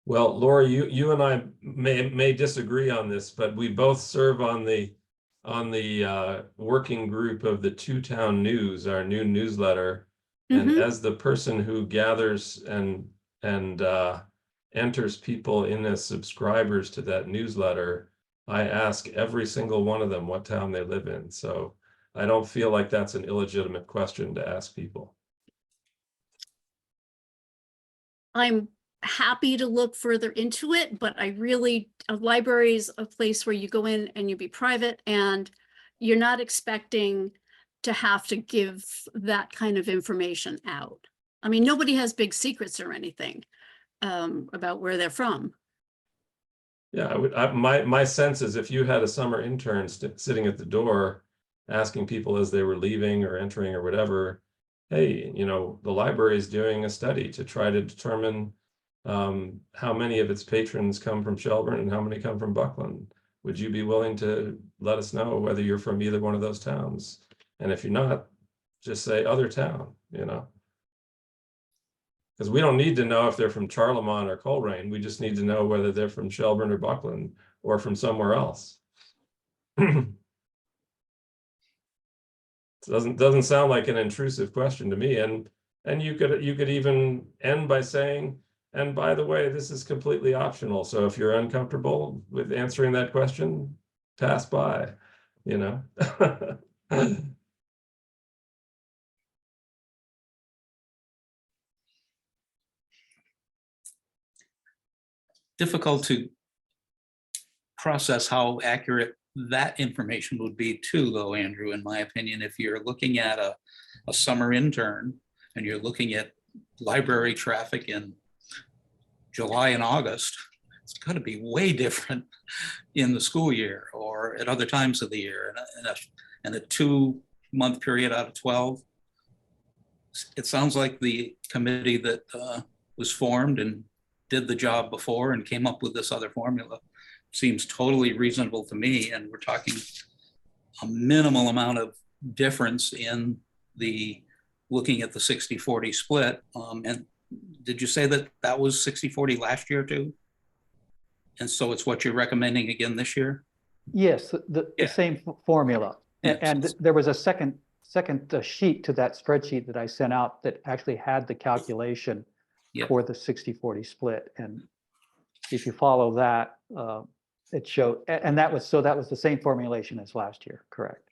Well, Laura, you and I may disagree on this, but we both serve on the working group of the Two Town News, our new newsletter. And as the person who gathers and enters people in as subscribers to that newsletter, I ask every single one of them what town they live in. So I don't feel like that's an illegitimate question to ask people. I'm happy to look further into it, but a library is a place where you go in and you be private, and you're not expecting to have to give that kind of information out. I mean, nobody has big secrets or anything about where they're from. Yeah, my sense is, if you had a summer intern sitting at the door asking people as they were leaving or entering or whatever, hey, the library is doing a study to try to determine how many of its patrons come from Shelburne and how many come from Buckland. Would you be willing to let us know whether you're from either one of those towns? And if you're not, just say other town, because we don't need to know if they're from Charlemont or Coleraine. We just need to know whether they're from Shelburne or Buckland or from somewhere else. Doesn't sound like an intrusive question to me. And you could even end by saying, and by the way, this is completely optional. So if you're uncomfortable with answering that question, pass by, Difficult to process how accurate that information would be too, though, Andrew, in my opinion. If you're looking at a summer intern and you're looking at library traffic in July and August, it's going to be way different in the school year or at other times of the year. And a 2-month period out of 12, it sounds like the committee that was formed and did the job before and came up with this other formula seems totally reasonable to me. And we're talking a minimal amount of difference in the looking at the 60-40 split. And did you say that that was 60-40 last year too? And so it's what you're recommending again this year? Yes, the Yeah. same formula. Yeah. And there was a second sheet to that spreadsheet that I sent out that actually had the calculation Yeah. for the 60-40 split. And if you follow that, it showed, and that was the same formulation as last year, correct?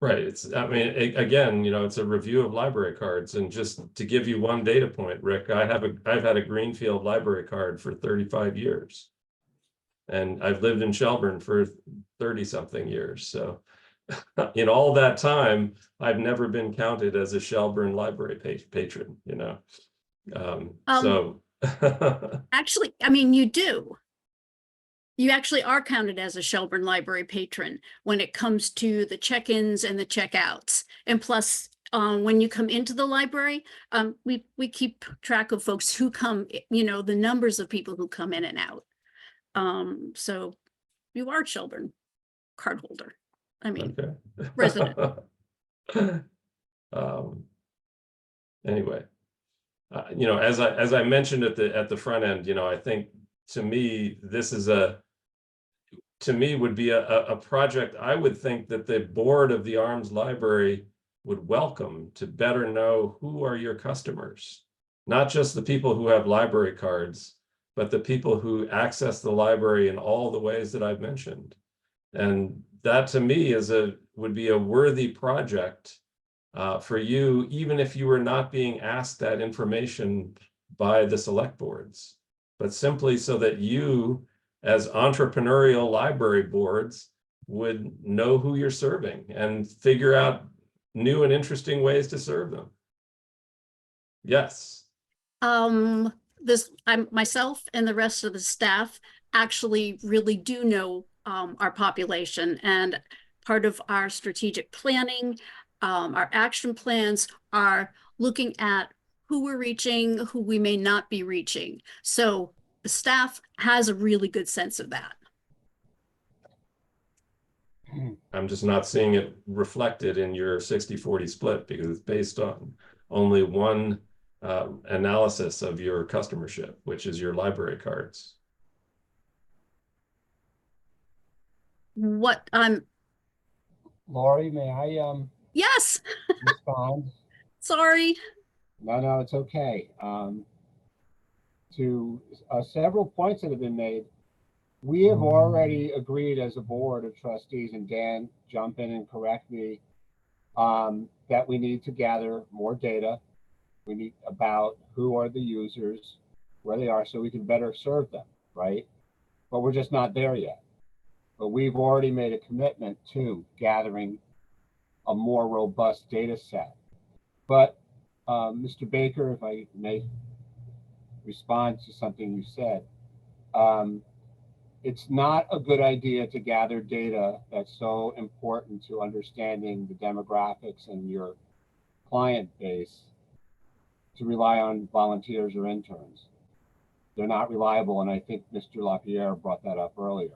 Right. I mean, again, it's a review of library cards, and just to give you one data point, Rick, I've had a Greenfield library card for 35 years. And I've lived in Shelburne for 30-something years. So in all that time, I've never been counted as a Shelburne library patron, so. Actually, I mean, you do. You actually are counted as a Shelburne library patron when it comes to the check-ins and the check-outs. And plus, when you come into the library, we keep track of folks who come, the numbers of people who come in and out. So you are Shelburne card holder. I mean, Okay. resident. Anyway, as I mentioned at the front end, I think to me would be a project I would think that the board of the Arms Library would welcome, to better know who are your customers, not just the people who have library cards, but the people who access the library in all the ways that I've mentioned. And that to me would be a worthy project for you, even if you were not being asked that information by the select boards, but simply so that you, as entrepreneurial library boards, would know who you're serving and figure out new and interesting ways to serve them. Yes. Myself and the rest of the staff actually really do know our population, and part of our strategic planning, our action plans are looking at who we're reaching, who we may not be reaching. So the staff has a really good sense of that. I'm just not seeing it reflected in your 60-40 split, because it's based on only one analysis of your customership, which is your library cards. What Lori, may I yes. respond? Sorry. No, it's okay. To several points that have been made, we have already agreed as a board of trustees, and Dan, jump in and correct me, that we need to gather more data. We need about who are the users, where they are, so we can better serve them, right? But we're just not there yet. But we've already made a commitment to gathering a more robust data set. But Mr. Baker, if I may respond to something you said, it's not a good idea to gather data that's so important to understanding the demographics and your client base to rely on volunteers or interns. They're not reliable, and I think Mr. LaPierre brought that up earlier.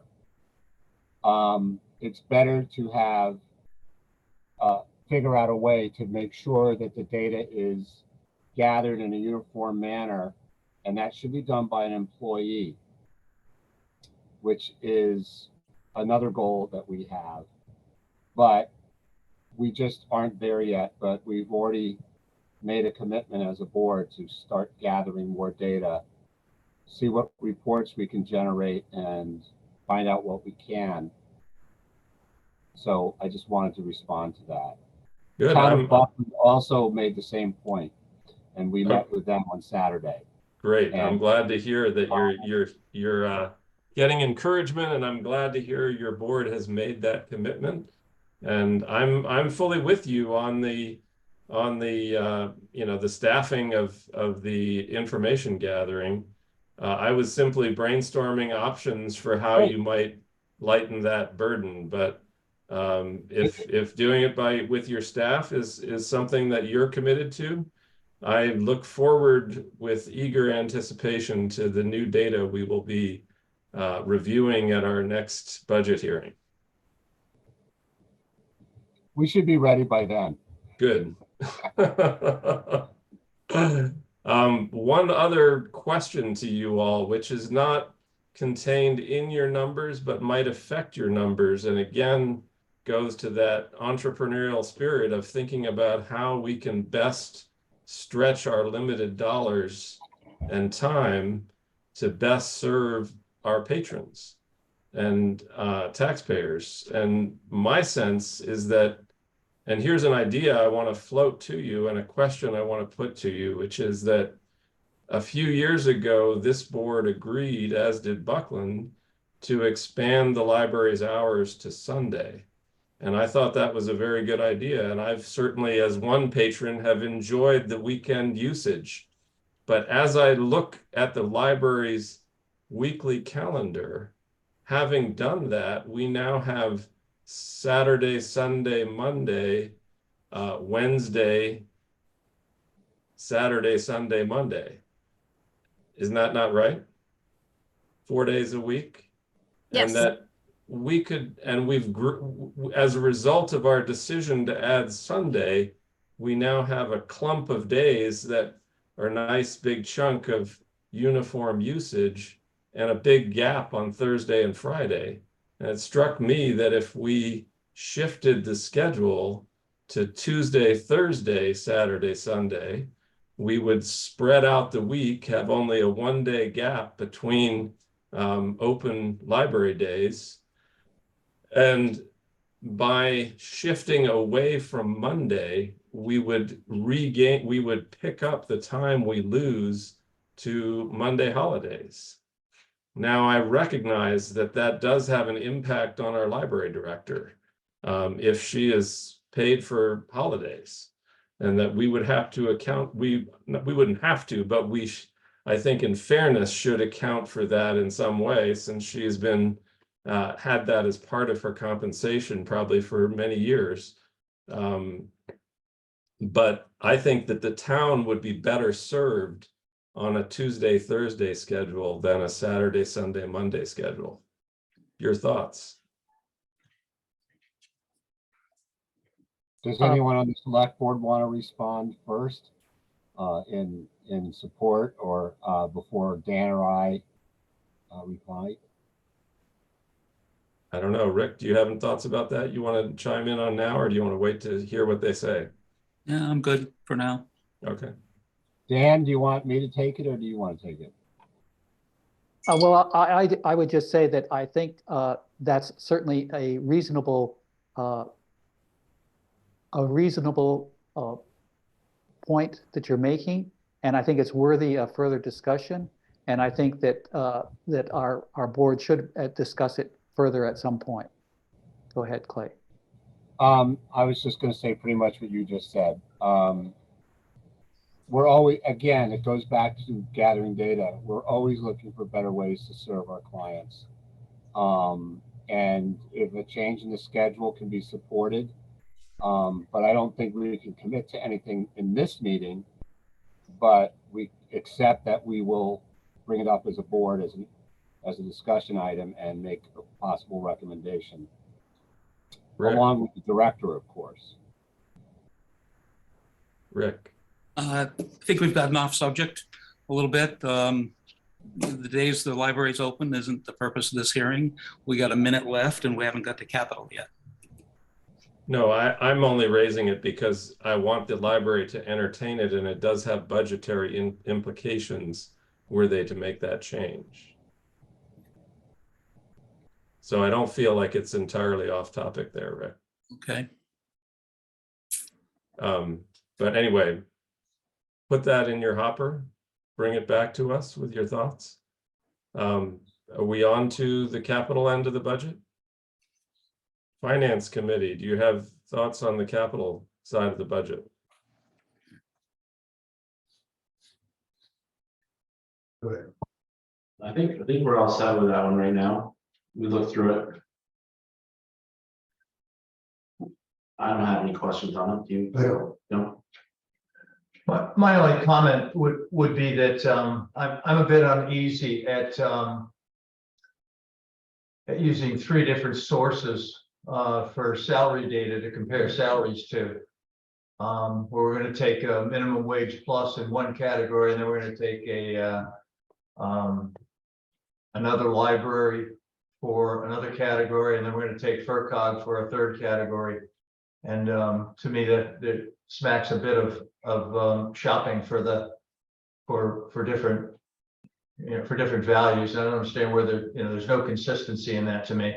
It's better to have figure out a way to make sure that the data is gathered in a uniform manner, and that should be done by an employee, which is another goal that we have. But we just aren't there yet, but we've already made a commitment as a board to start gathering more data, see what reports we can generate, and find out what we can. So I just wanted to respond to that. Good. Town of Boston also made the same point, and we met with them on Saturday. Great. I'm And- glad to hear that you're getting encouragement, and I'm glad to hear your board has made that commitment. And I'm fully with you on the you know, the staffing of the information gathering. I was simply brainstorming options for how Great. you might lighten that burden, but if doing it with your staff is something that you're committed to, I look forward with eager anticipation to the new data we will be reviewing at our next budget hearing. We should be ready by then. Good. One other question to you all, which is not contained in your numbers, but might affect your numbers, and again, goes to that entrepreneurial spirit of thinking about how we can best stretch our limited dollars and time to best serve our patrons and taxpayers. And my sense is that, and here's an idea I want to float to you and a question I want to put to you, which is that a few years ago, this board agreed, as did Buckland, to expand the library's hours to Sunday. And I thought that was a very good idea. And I've certainly, as one patron, have enjoyed the weekend usage. But as I look at the library's weekly calendar, having done that, we now have Saturday, Sunday, Monday, Wednesday, Saturday, Sunday, Monday. Isn't that not right? 4 days a week? Yes. And that we could, and as a result of our decision to add Sunday, we now have a clump of days that are a nice big chunk of uniform usage and a big gap on Thursday and Friday. And it struck me that if we shifted the schedule to Tuesday, Thursday, Saturday, Sunday, we would spread out the week, have only a 1 day gap between open library days. And by shifting away from Monday, we would pick up the time we lose to Monday holidays. Now, I recognize that that does have an impact on our library director if she is paid for holidays, and that we would have to account, we wouldn't have to, but I think in fairness should account for that in some way, since she has been had that as part of her compensation probably for many years. But I think that the town would be better served on a Tuesday, Thursday schedule than a Saturday, Sunday, Monday schedule. Your thoughts? Does anyone on the select board want to respond first in support, or before Dan or I reply? I don't know. Rick, do you have any thoughts about that you want to chime in on now, or do you want to wait to hear what they say? Yeah, I'm good for now. Okay. Dan, do you want me to take it, or do you want to take it? Well, I would just say that I think that's certainly a reasonable point that you're making, and I think it's worthy of further discussion. And I think that that our board should discuss it further at some point. Go ahead, Clay. I was just going to say pretty much what you just said. We're always, again, it goes back to gathering data. We're always looking for better ways to serve our clients. And if a change in the schedule can be supported, but I don't think we can commit to anything in this meeting, but we accept that we will bring it up as a board as a discussion item and make a possible recommendation. Rick. Along with the director, of course. Rick. I think we've gotten off subject a little bit. The days the library's open isn't the purpose of this hearing. We got a minute left and we haven't got to capital yet. No, I'm only raising it because I want the library to entertain it, and it does have budgetary implications were they to make that change. So I don't feel like it's entirely off topic there, Rick. Okay. But anyway, put that in your hopper bring it back to us with your thoughts. Are we on to the capital end of the budget? Finance Committee, do you have thoughts on the capital side of the budget? Go ahead. I think we're all set with that one right now. We looked through it. I don't have any questions on it. Do you? I don't. No? My only comment would be that I'm a bit uneasy at using 3 different sources for salary data to compare salaries to. Where we're going to take a minimum wage plus in one category, and then we're going to take a another library for another category, and then we're going to take FERCog for a third category. And to me, that smacks a bit of shopping for different, for different values. I don't understand where there's no consistency in that to me.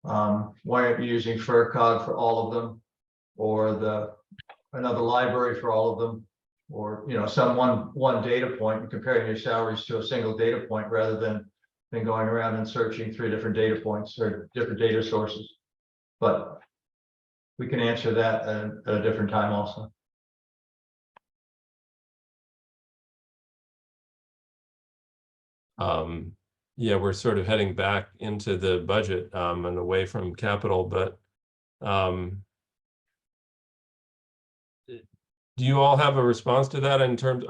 Why aren't you using FERCog for all of them, or another library for all of them, or some one data point and comparing your salaries to a single data point rather than going around and searching 3 different data points or different data sources? But we can answer that at a different time also. Yeah, we're sort of heading back into the budget and away from capital, but do you all have a response to that in terms,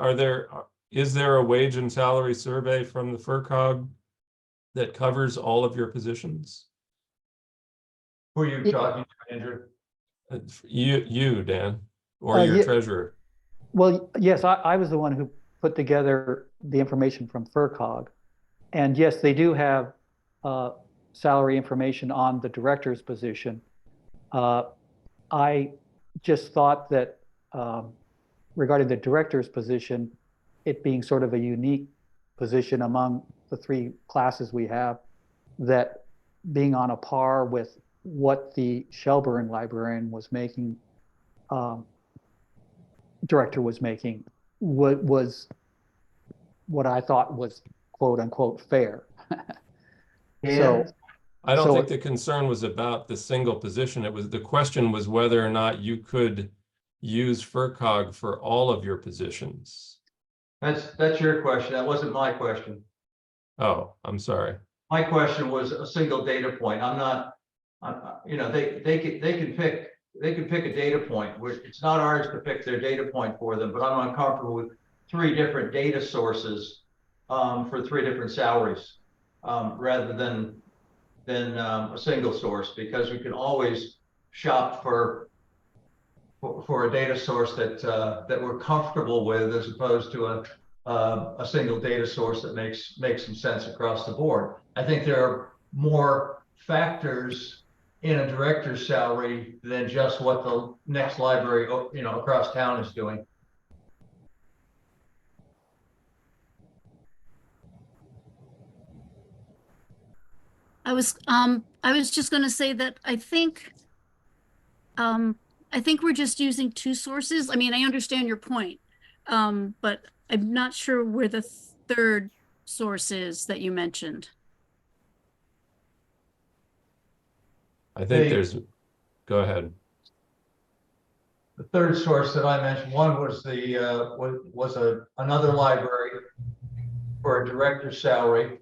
is there a wage and salary survey from the FERCog that covers all of your positions? Who are you talking to, Andrew? You, Dan, or your Yeah. treasurer? Well, yes, I was the one who put together the information from FERCog. And yes, they do have salary information on the director's position. I just thought that regarding the director's position, it being sort of a unique position among the 3 classes we have, that being on a par with what the Shelburne librarian was making, director was making, was what I thought was quote unquote fair. So I don't So- think the concern was about the single position. The question was whether or not you could use FERCog for all of your positions. That's your question. That wasn't my question. Oh, I'm sorry. My question was a single data point. I'm not, they can pick a data point. It's not ours to pick their data point for them, but I'm uncomfortable with 3 different data sources for 3 different salaries rather than a single source, because we can always shop for a data source that we're comfortable with, as opposed to a single data source that makes some sense across the board. I think there are more factors in a director's salary than just what the next library, across town is doing. I was just gonna say that I think we're just using 2 sources. I mean, I understand your point, but I'm not sure where the 3rd source is that you mentioned. I think Hey. Go ahead. The 3rd source that I mentioned, one was another library for a director's salary.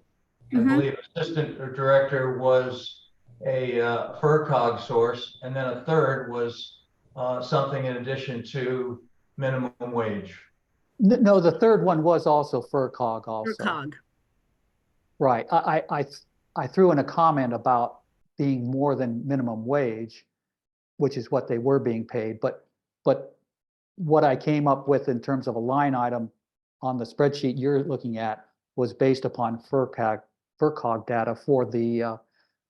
I Mhm. believe assistant director was a FERCog source, and then a 3rd was something in addition to minimum wage. no, the 3rd one was also FERCog also. FERCog. Right. I threw in a comment about being more than minimum wage, which is what they were being paid. But what I came up with in terms of a line item on the spreadsheet you're looking at was based upon FERCog data for the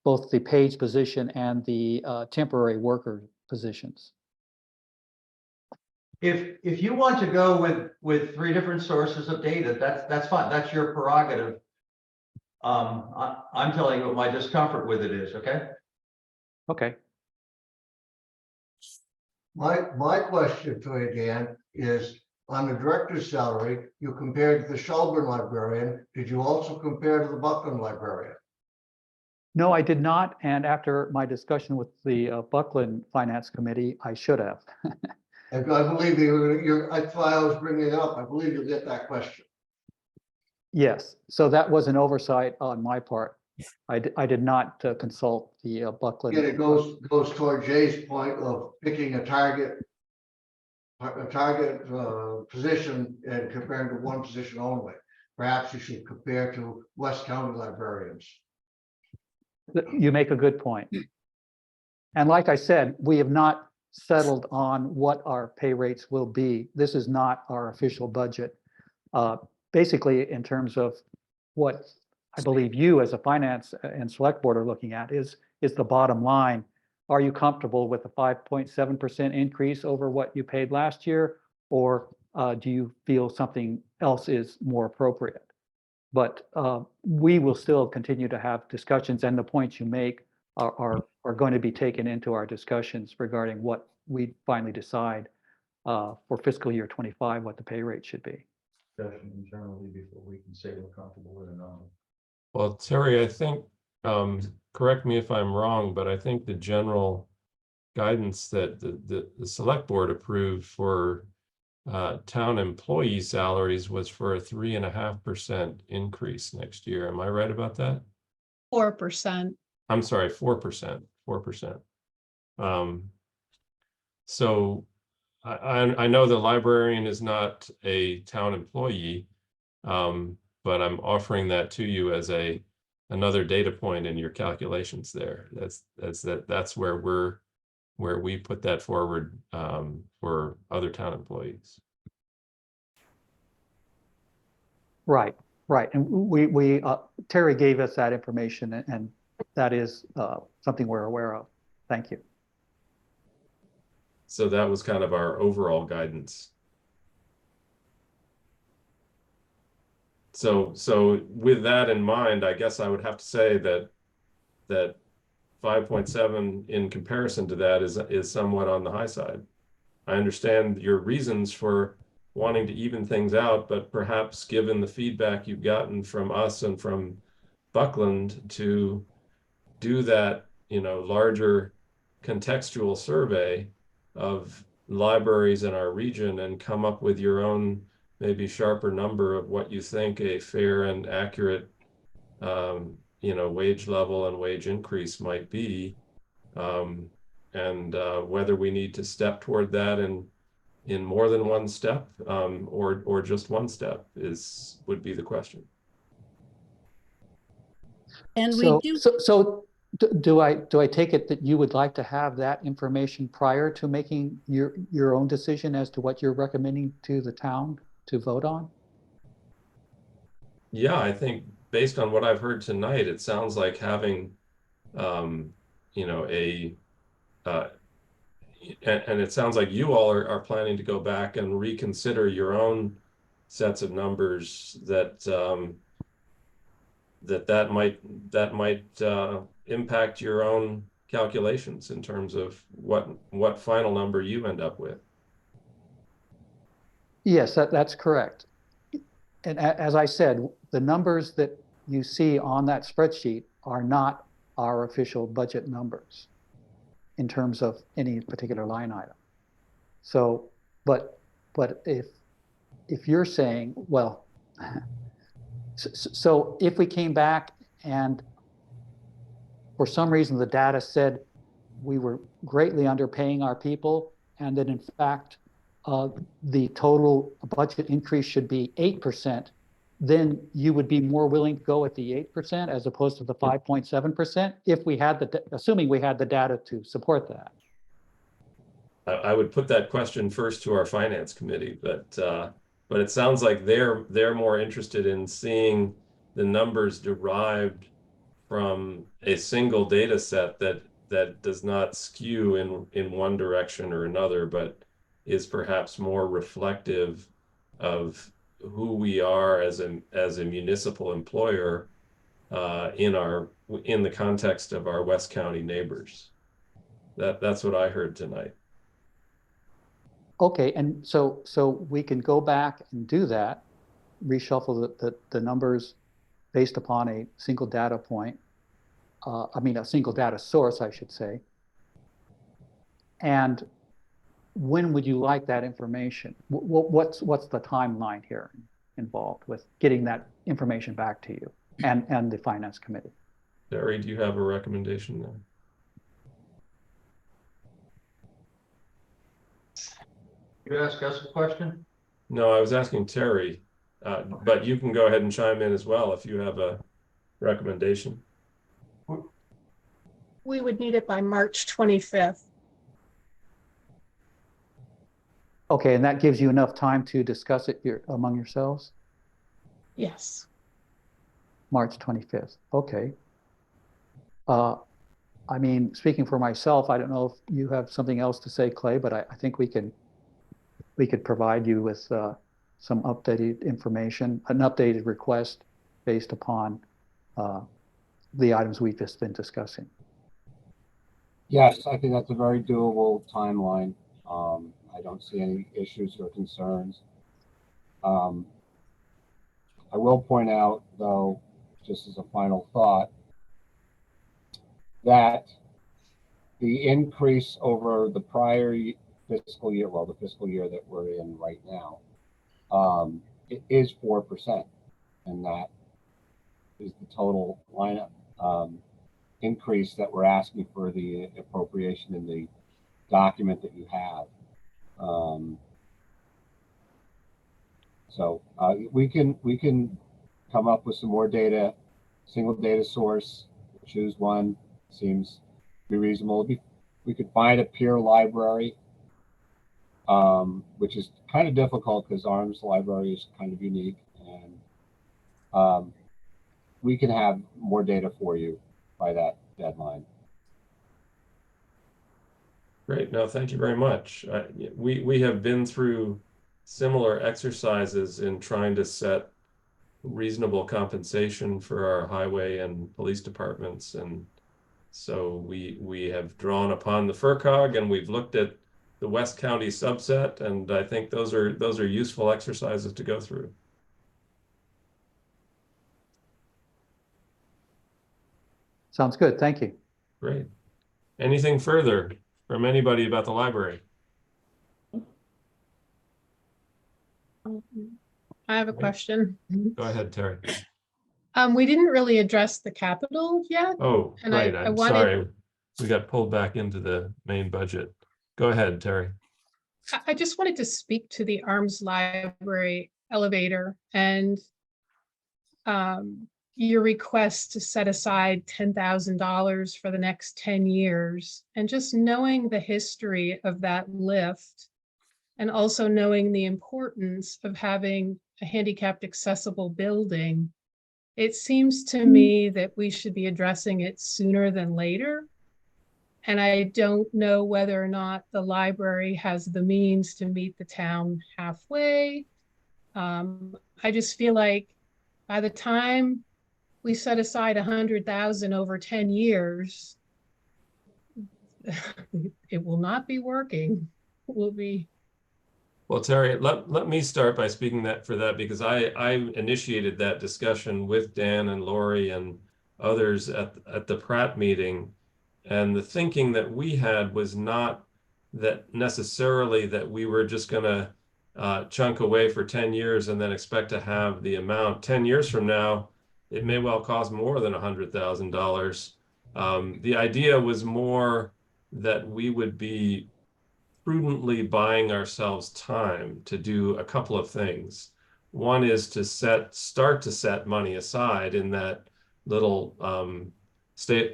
both the page position and the temporary worker positions. If you want to go with 3 different sources of data, that's fine. That's your prerogative. I'm telling you what my discomfort with it is, okay? Okay. My question to you, Dan, is on the director's salary, you compared to the Shelburne librarian. Did you also compare to the Buckland librarian? No, I did not. And after my discussion with the Buckland Finance Committee, I should have. And I believe that's why I was bringing it up. I believe you'll get that question. Yes, so that was an oversight on my part. I did not consult the Buckland. Again, it goes toward Jay's point of picking a target position and comparing to one position only. Perhaps you should compare to West County librarians. You make a good point. And like I said, we have not settled on what our pay rates will be. This is not our official budget. Basically, in terms of what I believe you as a finance and select board are looking at is the bottom line. Are you comfortable with a 5.7% increase over what you paid last year? Or do you feel something else is more appropriate? But we will still continue to have discussions, and the points you make are going to be taken into our discussions regarding what we finally decide for fiscal year 25, what the pay rate should be. Discussion internally before we can say we're comfortable with it on. Well, Terry, I think, correct me if I'm wrong, but I think the general guidance that the select board approved for town employee salaries was for a 3.5% increase next year. Am I right about that? 4%. I'm sorry, 4%. So I know the librarian is not a town employee, but I'm offering that to you as another data point in your calculations there. That's where we put that forward for other town employees. Right. And we Terry gave us that information, and that is something we're aware of. Thank you. So that was kind of our overall guidance. So with that in mind, I guess I would have to say that 5.7 in comparison to that is somewhat on the high side. I understand your reasons for wanting to even things out, but perhaps given the feedback you've gotten from us and from Buckland to do that, larger contextual survey of libraries in our region and come up with your own maybe sharper number of what you think a fair and accurate wage level and wage increase might be, and whether we need to step toward that in more than one step, or just one step would be the question. And we So, do, do I take it that you would like to have that information prior to making your own decision as to what you're recommending to the town to vote on? Yeah, I think based on what I've heard tonight, it sounds like having, and it sounds like you all are planning to go back and reconsider your own sets of numbers that might impact your own calculations in terms of what final number you end up with. Yes, that's correct. And as I said, the numbers that you see on that spreadsheet are not our official budget numbers in terms of any particular line item. So, but if you're saying, well, so if we came back and for some reason the data said we were greatly underpaying our people, and that in fact the total budget increase should be 8%, then you would be more willing to go with the 8% as opposed to the 5.7% if we had assuming we had the data to support that. I would put that question first to our finance committee, but it sounds like they're more interested in seeing the numbers derived from a single data set that does not skew in one direction or another, but is perhaps more reflective of who we are as a municipal employer in the context of our West County neighbors. That's what I heard tonight. Okay, and so we can go back and do that, reshuffle the numbers based upon a single data point. I mean, a single data source, I should say. And when would you like that information? What's the timeline here involved with getting that information back to you and the finance committee? Terry, do you have a recommendation there? You ask us a question? No, I was asking Terry, but you can go ahead and chime in as well if you have a recommendation. We would need it by March 25th. Okay, and that gives you enough time to discuss it among yourselves? Yes. March 25th, okay. I mean, speaking for myself, I don't know if you have something else to say, Clay, but I think we could provide you with some updated information, an updated request based upon the items we've just been discussing. Yes, I think that's a very doable timeline. I don't see any issues or concerns. I will point out, though, just as a final thought, that the increase over the prior fiscal year, well, the fiscal year that we're in right now, it is 4%, and that is the total lineup increase that we're asking for the appropriation in the document that you have. So we can come up with some more data, single data source, choose one, seems to be reasonable. We could find a peer library, which is kind of difficult because ARM's library is kind of unique, and we can have more data for you by that deadline. Great. No, thank you very much. We have been through similar exercises in trying to set reasonable compensation for our highway and police departments. And so we have drawn upon the FERCog, and we've looked at the West County subset, and I think those are useful exercises to go through. Sounds good, thank you. Great. Anything further from anybody about the library? I have a question. Go ahead, Terry. We didn't really address the capital yet. Oh, And right. I I'm wanted- sorry. We got pulled back into the main budget. Go ahead, Terry. I just wanted to speak to the Arms Library elevator and your request to set aside $10,000 for the next 10 years. And just knowing the history of that lift, and also knowing the importance of having a handicapped accessible building, it seems to me that we should be addressing it sooner than later. And I don't know whether or not the library has the means to meet the town halfway. I just feel like by the time we set aside 100,000 over 10 years, it will not be working. It will be. Well, Terry, let me start by speaking for that because I initiated that discussion with Dan and Lori and others at the Pratt meeting. And the thinking that we had was not that necessarily that we were just going to chunk away for 10 years and then expect to have the amount. 10 years from now, it may well cost more than $100,000. The idea was more that we would be prudently buying ourselves time to do a couple of things. One is to start to set money aside in that little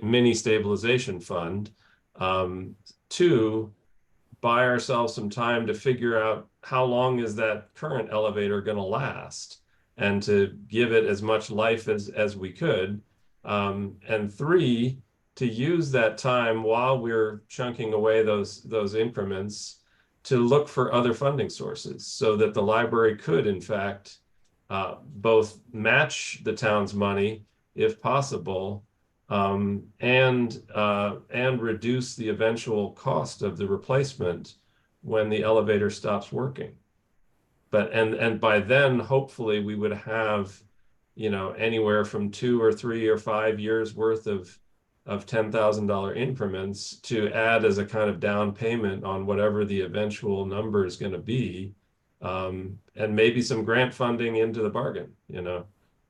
mini stabilization fund. Two, buy ourselves some time to figure out how long is that current elevator going to last, and to give it as much life as we could. And three, to use that time while we're chunking away those increments to look for other funding sources so that the library could, in fact, both match the town's money, if possible, and reduce the eventual cost of the replacement when the elevator stops working. But, and by then, hopefully we would have, you know, anywhere from 2 or 3 or 5 years worth of $10,000 increments to add as a kind of down payment on whatever the eventual number is going to be. And maybe some grant funding into the bargain, you know.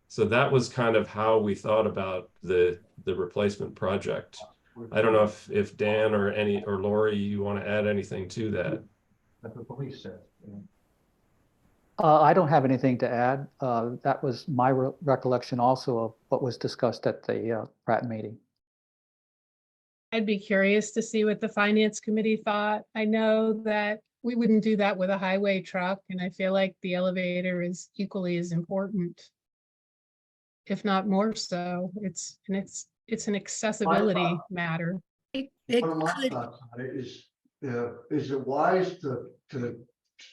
So that was kind of how we thought about the replacement project. I don't know if Dan or Lori, you want to add anything to that. That's what the police said. I don't have anything to add. That was my recollection also of what was discussed at the Pratt meeting. I'd be curious to see what the finance committee thought. I know that we wouldn't do that with a highway truck, and I feel like the elevator is equally as important, if not more so. It's an accessibility matter. It One of my could, thoughts on it is it wise to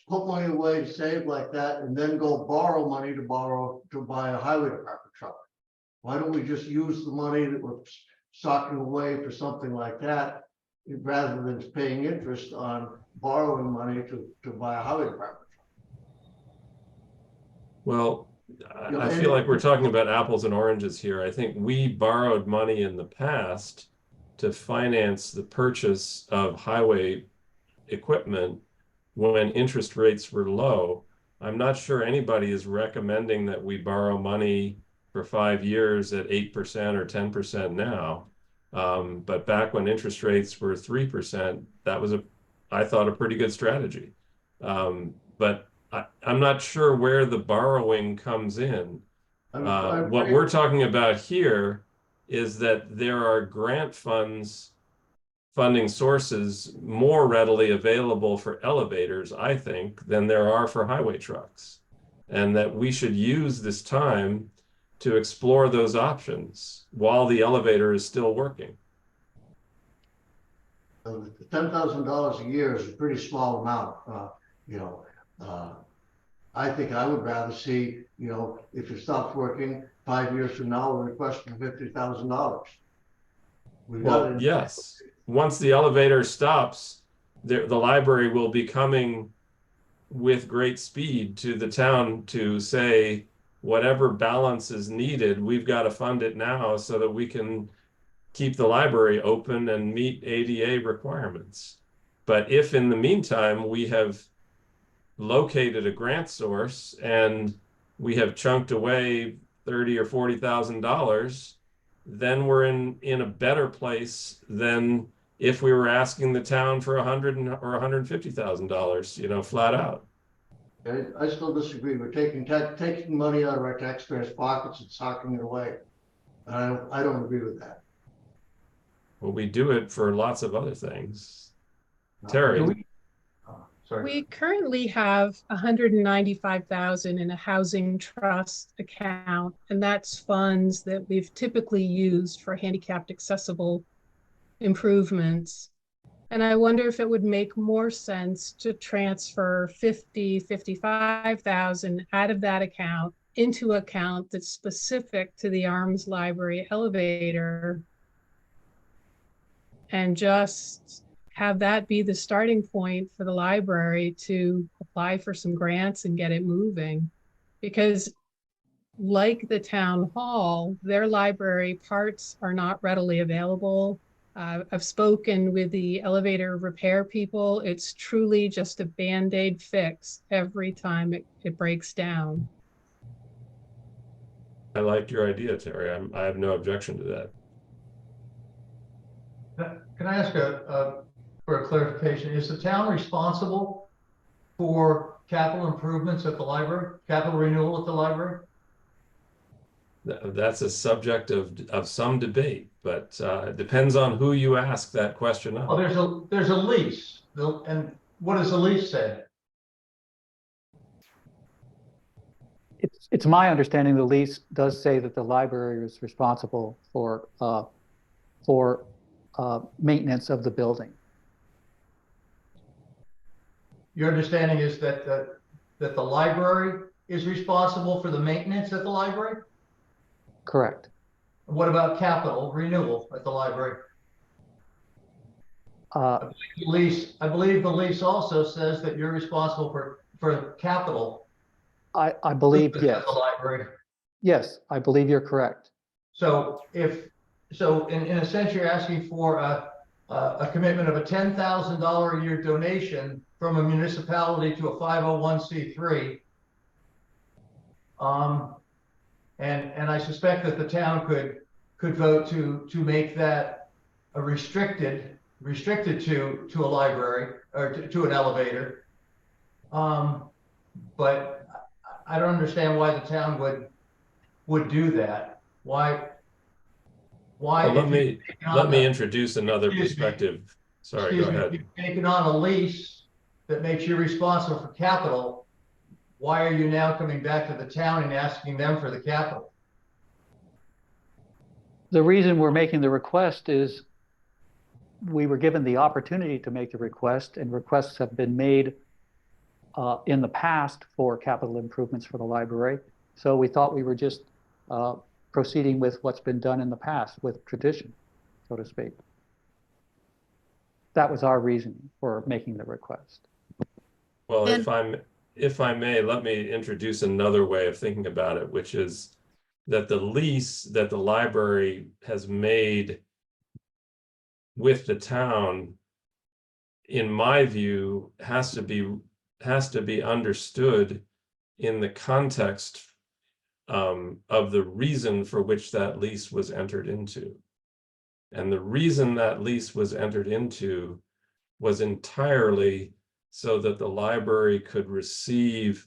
put money away to save like that and then go borrow money to buy a highway department truck? Why don't we just use the money that we're stocking away for something like that, rather than paying interest on borrowing money to buy a highway department truck? Well, know, I and- feel like we're talking about apples and oranges here. I think we borrowed money in the past to finance the purchase of highway equipment when interest rates were low. I'm not sure anybody is recommending that we borrow money for 5 years at 8% or 10% now. But back when interest rates were 3%, that was I thought, a pretty good strategy. But I'm not sure where the borrowing comes in. What we're talking about here is that there are grant funding sources more readily available for elevators, I think, than there are for highway trucks. And that we should use this time to explore those options while the elevator is still working. $10,000 a year is a pretty small amount. I think I would rather see, if it stops working 5 years from now, we're requesting $50,000. Well, yes. Once the elevator stops, the library will be coming with great speed to the town to say, whatever balance is needed, we've got to fund it now so that we can keep the library open and meet ADA requirements. But if in the meantime we have located a grant source and we have chunked away $30,000 or $40,000, then we're in a better place than if we were asking the town for $100,000 or $150,000, flat out. I still disagree. We're taking money out of our taxpayers' pockets and socking it away. I don't agree with that. Well, we do it for lots of other things. Terry. Sorry. We currently have 195,000 in a housing trust account, and that's funds that we've typically used for handicapped accessible improvements. And I wonder if it would make more sense to transfer 55,000 out of that account into an account that's specific to the Arms Library elevator, and just have that be the starting point for the library to apply for some grants and get it moving. Because like the town hall, their library parts are not readily available. I've spoken with the elevator repair people. It's truly just a Band-Aid fix every time it breaks down. I like your idea, Terry. I have no objection to that. Can I ask for a clarification? Is the town responsible for capital improvements at the library, capital renewal at the library? That's a subject of some debate, but it depends on who you ask that question of. Well, there's a lease, and what does the lease say? It's my understanding the lease does say that the library is responsible for maintenance of the building. Your understanding is that the library is responsible for the maintenance at the library? Correct. What about capital renewal at the library? I believe the lease also says that you're responsible for capital. I believe, at yes, the library. yes, I believe you're correct. So in a sense, you're asking for a commitment of a $10,000 a year donation from a municipality to a 501c3. And I suspect that the town could vote to make that a restricted to a library or to an elevator. But I don't understand why the town would do that. Why? Well, let me introduce another Excuse me. perspective. Sorry, go ahead. You've taken on a lease that makes you responsible for capital. Why are you now coming back to the town and asking them for the capital? The reason we're making the request is we were given the opportunity to make the request, and requests have been made in the past for capital improvements for the library. So we thought we were just proceeding with what's been done in the past with tradition, so to speak. That was our reason for making the request. Well, And- if I may, let me introduce another way of thinking about it, which is that the lease that the library has made with the town, in my view, has to be understood in the context of the reason for which that lease was entered into. And the reason that lease was entered into was entirely so that the library could receive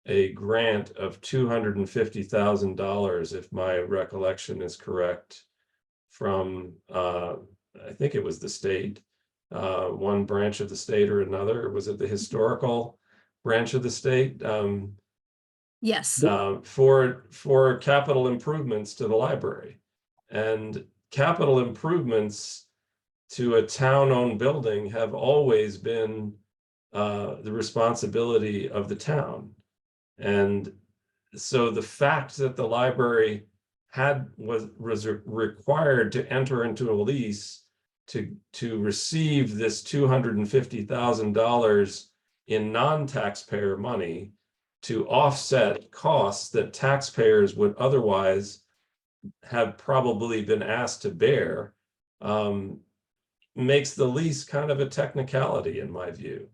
a grant of $250,000, if my recollection is correct, from I think it was the state, one branch of the state or another. Or was it the historical branch of the state? Yes. For capital improvements to the library. And capital improvements to a town-owned building have always been the responsibility of the town. And so the fact that the library was required to enter into a lease to receive this $250,000 in non-taxpayer money to offset costs that taxpayers would otherwise have probably been asked to bear, makes the lease kind of a technicality, in my view.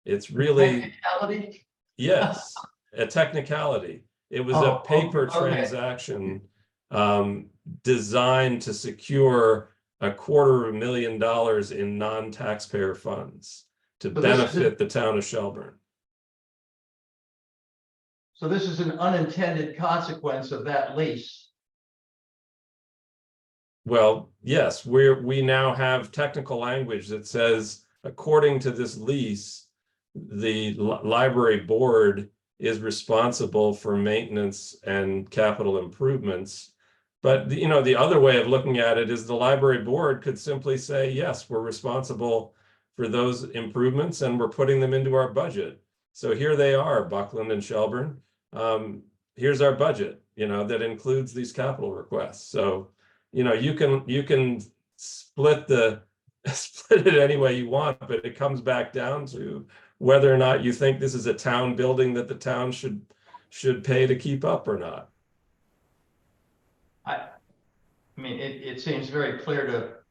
It's really, Technicality? yes, a technicality. It was a paper transaction designed to secure $250,000 in non-taxpayer funds to benefit the town of Shelburne. So this is an unintended consequence of that lease. Well, yes, we now have technical language that says, according to this lease, the library board is responsible for maintenance and capital improvements. But the other way of looking at it is the library board could simply say, yes, we're responsible for those improvements and we're putting them into our budget. So here they are, Buckland and Shelburne. Here's our budget, that includes these capital requests. So, you can split it any way you want, but it comes back down to whether or not you think this is a town building that the town should pay to keep up or not. I mean, it seems very clear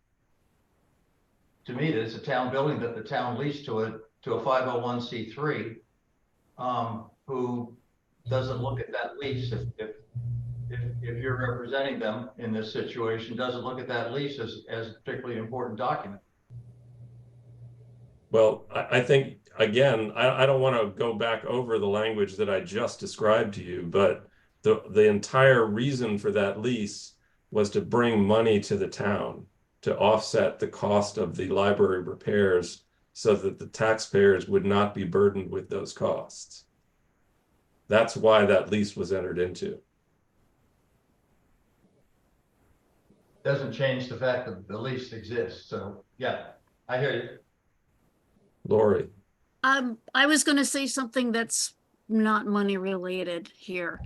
to me that it's a town building that the town leased to a 501c3, who doesn't look at that lease if you're representing them in this situation, doesn't look at that lease as a particularly important document. Well, I think, again, I don't want to go back over the language that I just described to you, but the entire reason for that lease was to bring money to the town to offset the cost of the library repairs so that the taxpayers would not be burdened with those costs. That's why that lease was entered into. Doesn't change the fact that the lease exists. So yeah, I hear you. Lori. I was going to say something that's not money related here.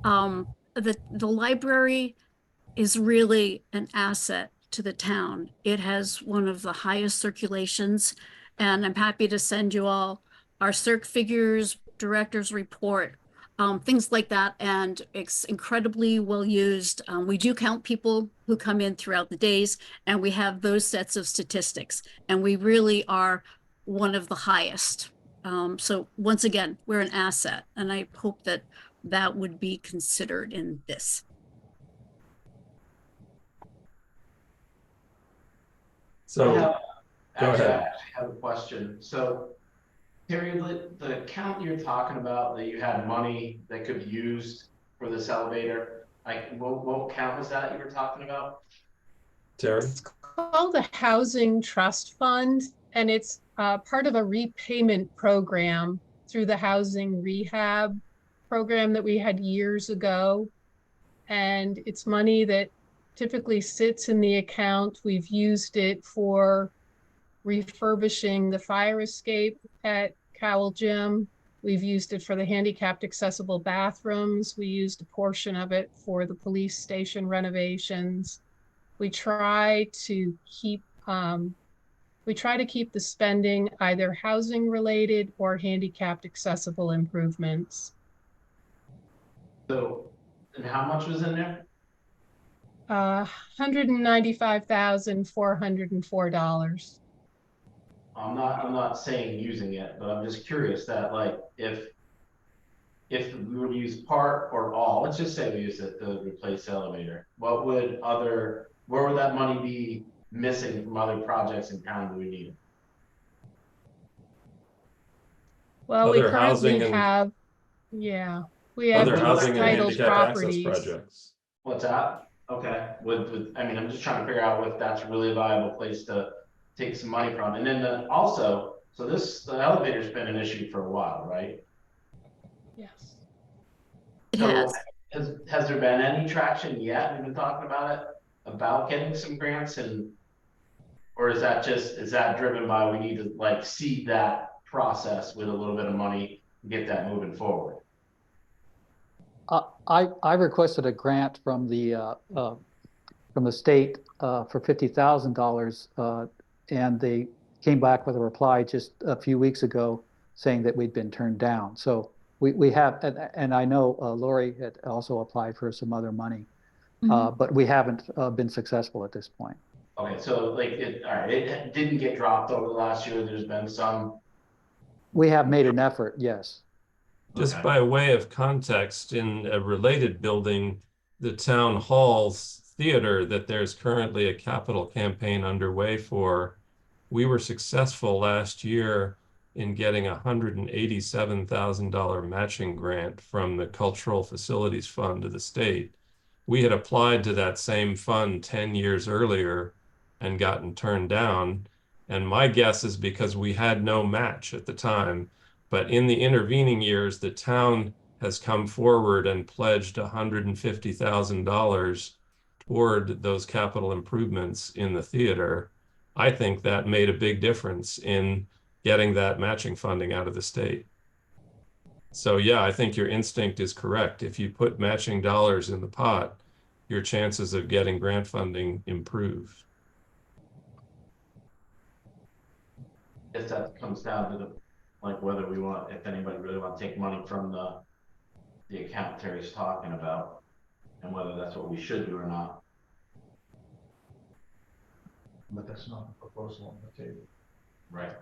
The library is really an asset to the town. It has one of the highest circulations, and I'm happy to send you all our circ figures, director's report, things like that, and it's incredibly well used. We do count people who come in throughout the days, and we have those sets of statistics, and we really are one of the highest. So once again, we're an asset, and I hope that that would be considered in this. So, I have- go actually, I ahead. actually have a question. So Terry, the account you're talking about that you had money that could be used for this elevator, like what account was that you were talking about? Terry? It's called the Housing Trust Fund, and it's part of a repayment program through the housing rehab program that we had years ago. And it's money that typically sits in the account. We've used it for refurbishing the fire escape at Cowell Gym. We've used it for the handicapped accessible bathrooms. We used a portion of it for the police station renovations. We try to keep the spending either housing related or handicapped accessible improvements. So, and how much was in there? $195,404. I'm not saying using it, but I'm just curious that like if we would use part or all, let's just say we use it to replace the elevator, where would that money be missing from other projects in town that we need? Well, we Other housing currently and- have, we have Other housing and titled handicapped access properties. projects. What's that? Okay, I mean, I'm just trying to figure out if that's a really viable place to take some money from. And then also, so the elevator's been an issue for a while, right? Yes. It So has. has there been any traction yet? We've been talking about it, about getting some grants or is that driven by we need to like seed that process with a little bit of money and get that moving forward? I requested a grant from the state for $50,000, and they came back with a reply just a few weeks ago saying that we'd been turned down. So we have, and I know Lori had also applied for some other money, but we haven't been successful at this point. Okay, so like it didn't get dropped over the last year. There's been some. We have made an effort, yes. Just Okay. by way of context, in a related building, the town hall's theater that there's currently a capital campaign underway for, we were successful last year in getting a $187,000 matching grant from the Cultural Facilities Fund of the state. We had applied to that same fund 10 years earlier and gotten turned down. And my guess is because we had no match at the time. But in the intervening years, the town has come forward and pledged $150,000 toward those capital improvements in the theater. I think that made a big difference in getting that matching funding out of the state. So yeah, I think your instinct is correct. If you put matching dollars in the pot, your chances of getting grant funding improve. I guess that comes down to like whether if anybody really want to take money from the account Terry's talking about, and whether that's what we should do or not. But that's not the proposal on the table. Right.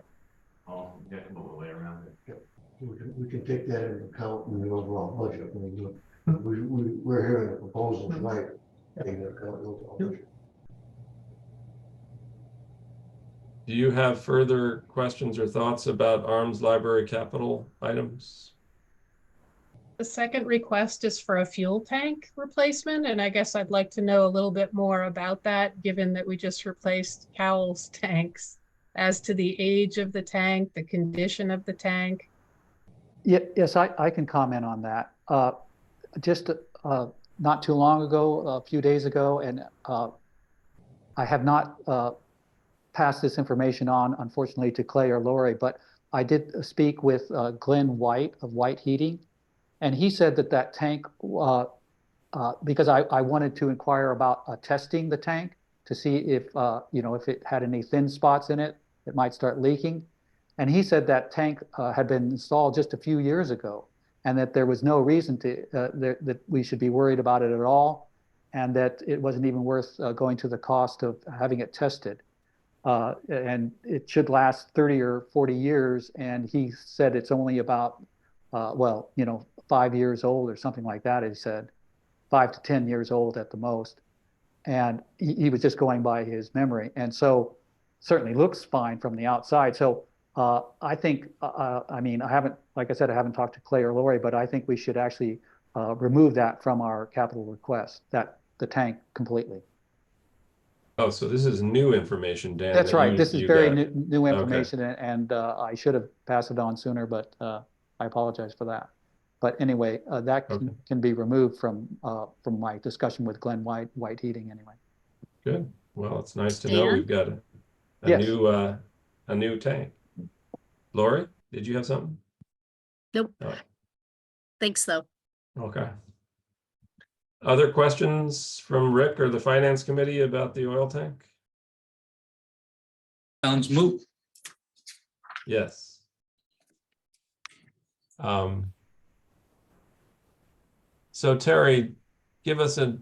Oh, you got to come up with a way around it. We can take that into account in the overall budget. I mean, we're hearing a proposal tonight. taking into account the overall budget. Do you have further questions or thoughts about ARM's library capital items? The second request is for a fuel tank replacement, and I guess I'd like to know a little bit more about that, given that we just replaced Cowell's tanks, as to the age of the tank, the condition of the tank. Yes, I can comment on that. Just not too long ago, a few days ago, and I have not passed this information on, unfortunately, to Clay or Lori, but I did speak with Glenn White of White Heating, and he said that tank, because I wanted to inquire about testing the tank, to see if, if it had any thin spots in it that might start leaking. And he said that tank had been installed just a few years ago, and that there was no reason to that we should be worried about it at all, and that it wasn't even worth going to the cost of having it tested. And it should last 30 or 40 years. And he said it's only about, 5 years old or something like that. He said 5 to 10 years old at the most. And he was just going by his memory. And so certainly looks fine from the outside. So I think, I haven't, like I said, I haven't talked to Clay or Lori, but I think we should actually remove that from our capital request, the tank completely. Oh, so this is new information, Dan. That's that right. you- This is you very got. new Okay. information, and I should have passed it on sooner, but I apologize for that. But anyway, that Okay. can be removed from my discussion with Glenn White Heating anyway. Good. Well, it's nice to know Dan? we've got a Yes. new tank. Lori, did you have something? Nope. Oh, Thanks, though. okay. Other questions from Rick or the Finance Committee about the oil tank? Sounds moot. Yes. So Terry, give us a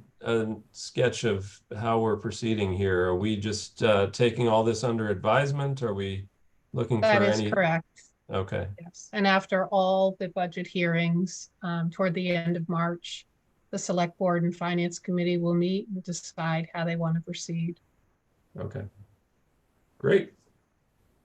sketch of how we're proceeding here. Are we just taking all this under advisement? Are we looking That for is any? correct. Okay, Yes. And after all the budget hearings, toward the end of March, the Select Board and Finance Committee will meet and decide how they want to proceed. okay. Great.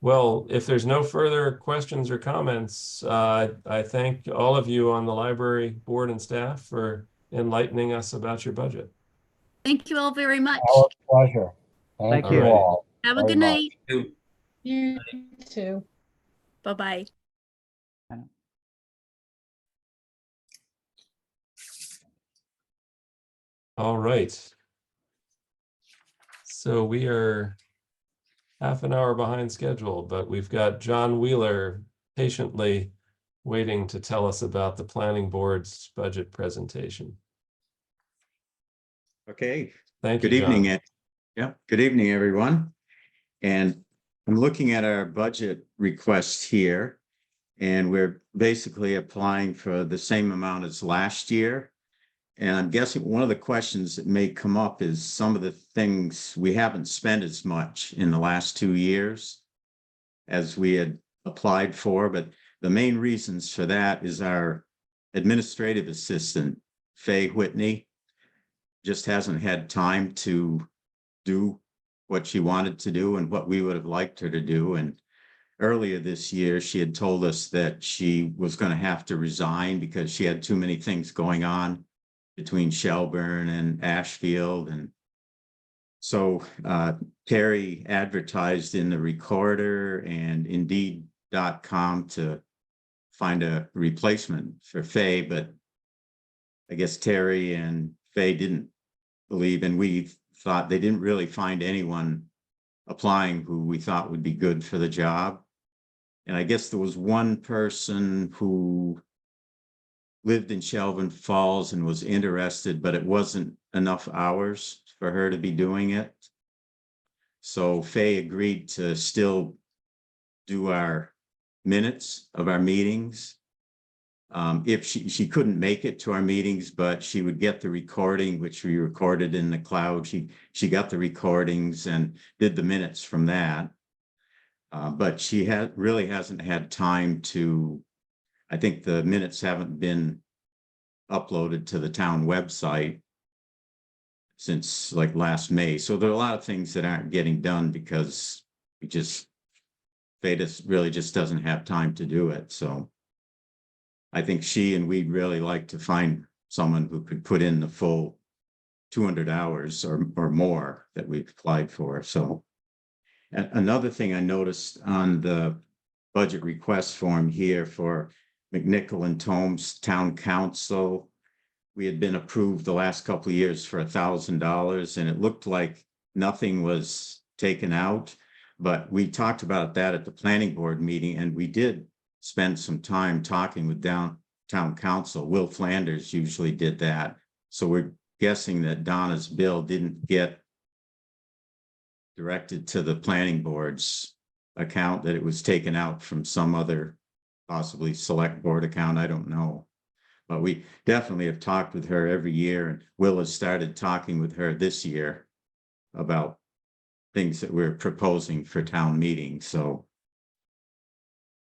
Well, if there's no further questions or comments, I thank all of you on the library board and staff for enlightening us about your budget. Thank you all very much. Our pleasure. Thank Thank you you. all. Have a very good much. night. You too. Bye-bye. All right. So we are half an hour behind schedule, but we've got John Wheeler patiently waiting to tell us about the planning board's budget presentation. Okay, Thank you, good John. evening. Good evening, everyone. And I'm looking at our budget request here, and we're basically applying for the same amount as last year. And I'm guessing one of the questions that may come up is some of the things we haven't spent as much in the last 2 years as we had applied for. But the main reasons for that is our administrative assistant, Faye Whitney, just hasn't had time to do what she wanted to do and what we would have liked her to do. And earlier this year, she had told us that she was going to have to resign because she had too many things going on between Shelburne and Ashfield. And so Terry advertised in the Recorder and Indeed.com to find a replacement for Faye, but I guess Terry and Faye didn't believe, and we thought they didn't really find anyone applying who we thought would be good for the job. And I guess there was one person who lived in Shelburne Falls and was interested, but it wasn't enough hours for her to be doing it. So Faye agreed to still do our minutes of our meetings. If she couldn't make it to our meetings, but she would get the recording, which we recorded in the cloud. She got the recordings and did the minutes from that. But she really hasn't had time to, I think the minutes haven't been uploaded to the town website since like last May. So there are a lot of things that aren't getting done because Faye really just doesn't have time to do it. So I think she and we'd really like to find someone who could put in the full 200 hours or more that we've applied for. So another thing I noticed on the budget request form here for McNichol and Tombs Town Council, we had been approved the last couple of years for $1,000, and it looked like nothing was taken out. But we talked about that at the planning board meeting, and we did spend some time talking with town council. Will Flanders usually did that. So we're guessing that Donna's bill didn't get directed to the planning board's account, that it was taken out from some other possibly select board account. I don't know. But we definitely have talked with her every year, and Will has started talking with her this year about things that we're proposing for town meetings, so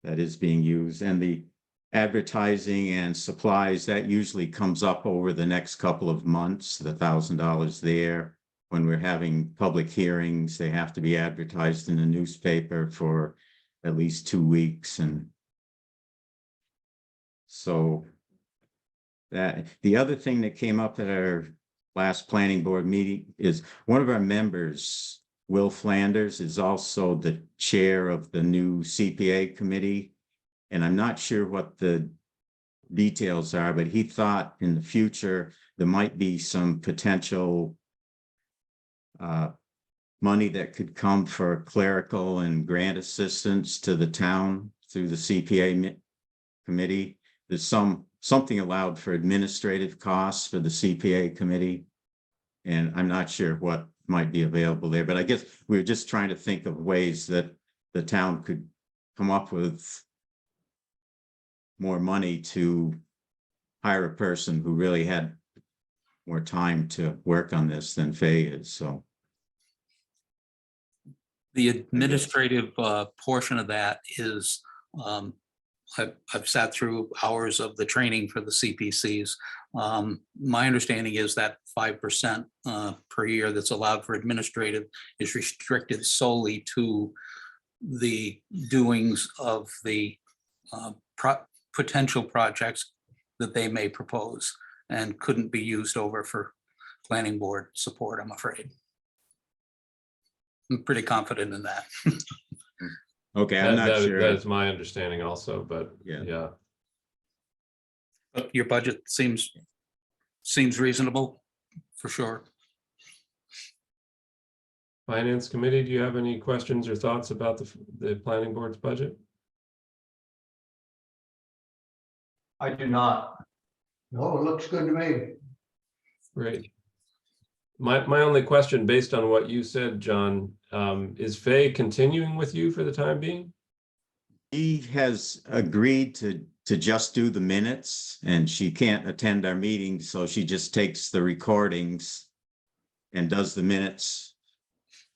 that is being used. And the advertising and supplies, that usually comes up over the next couple of months, the $1,000 there. When we're having public hearings, they have to be advertised in the newspaper for at least 2 weeks. And so that, the other thing that came up at our last planning board meeting is one of our members, Will Flanders, is also the chair of the new CPA committee. And I'm not sure what the details are, but he thought in the future there might be some potential money that could come for clerical and grant assistance to the town through the CPA committee. There's something allowed for administrative costs for the CPA committee. And I'm not sure what might be available there, but I guess we're just trying to think of ways that the town could come up with more money to hire a person who really had more time to work on this than Faye is, so. The administrative portion of that is, I've sat through hours of the training for the CPCs. My understanding is that 5% per year that's allowed for administrative is restricted solely to the doings of the potential projects that they may propose, and couldn't be used over for planning board support, I'm afraid. I'm pretty confident in that. Okay, I'm not sure. That is my understanding also, but yeah. But your budget seems reasonable, for sure. Finance committee, do you have any questions or thoughts about the planning board's budget? I do not. No, it looks good to me. Great. My only question, based on what you said, John, is Faye continuing with you for the time being? He has agreed to just do the minutes, and she can't attend our meetings, so she just takes the recordings and does the minutes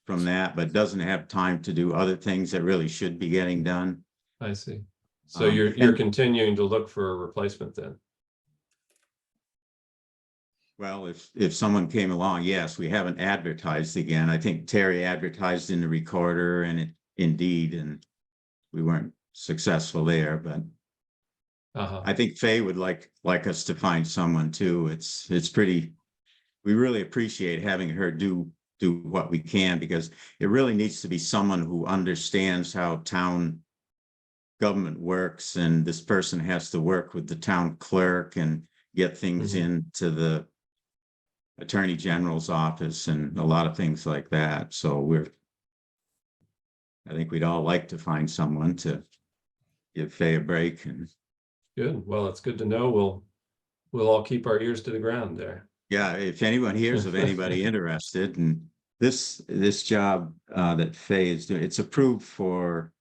from that, but doesn't have time to do other things that really should be getting done. I see. So you're continuing to look for a replacement then? Well, if someone came along, yes. We haven't advertised again. I think Terry advertised in the Recorder and Indeed, and we weren't successful there, but I think Faye would like us to find someone too. It's pretty, we really appreciate having her do what we can, because it really needs to be someone who understands how town government works, and this person has to work with the town clerk and get things into the Attorney General's office and a lot of things like that. So I think we'd all like to find someone to give Faye a break. And good. Well, it's good to know. We'll all keep our ears to the ground there. yeah, if anyone hears of anybody interested, and this job that Faye is doing, it's approved for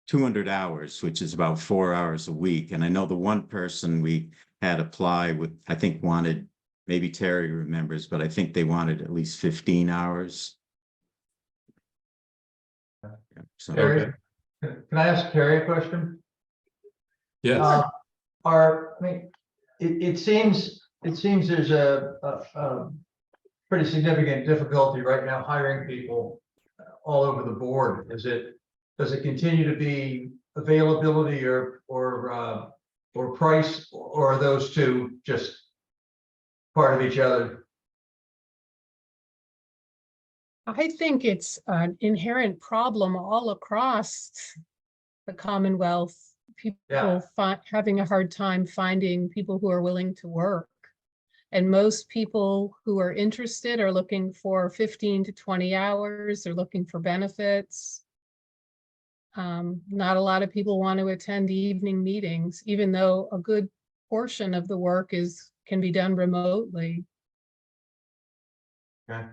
200 hours, which is about 4 hours a week. And I know the one person we had apply with, I think wanted, maybe Terry remembers, but I think they wanted at least 15 hours. Yeah, so, Terry, can I ask Terry a question? Yes. It seems there's a pretty significant difficulty right now hiring people all over the board. Does it continue to be availability or price, or are those two just part of each other? I think it's an inherent problem all across the Commonwealth. People having a hard time finding people who are willing to work. And most people who are interested are looking for 15 to 20 hours. They're looking for benefits. Not a lot of people want to attend evening meetings, even though a good portion of the work can be done remotely. Okay.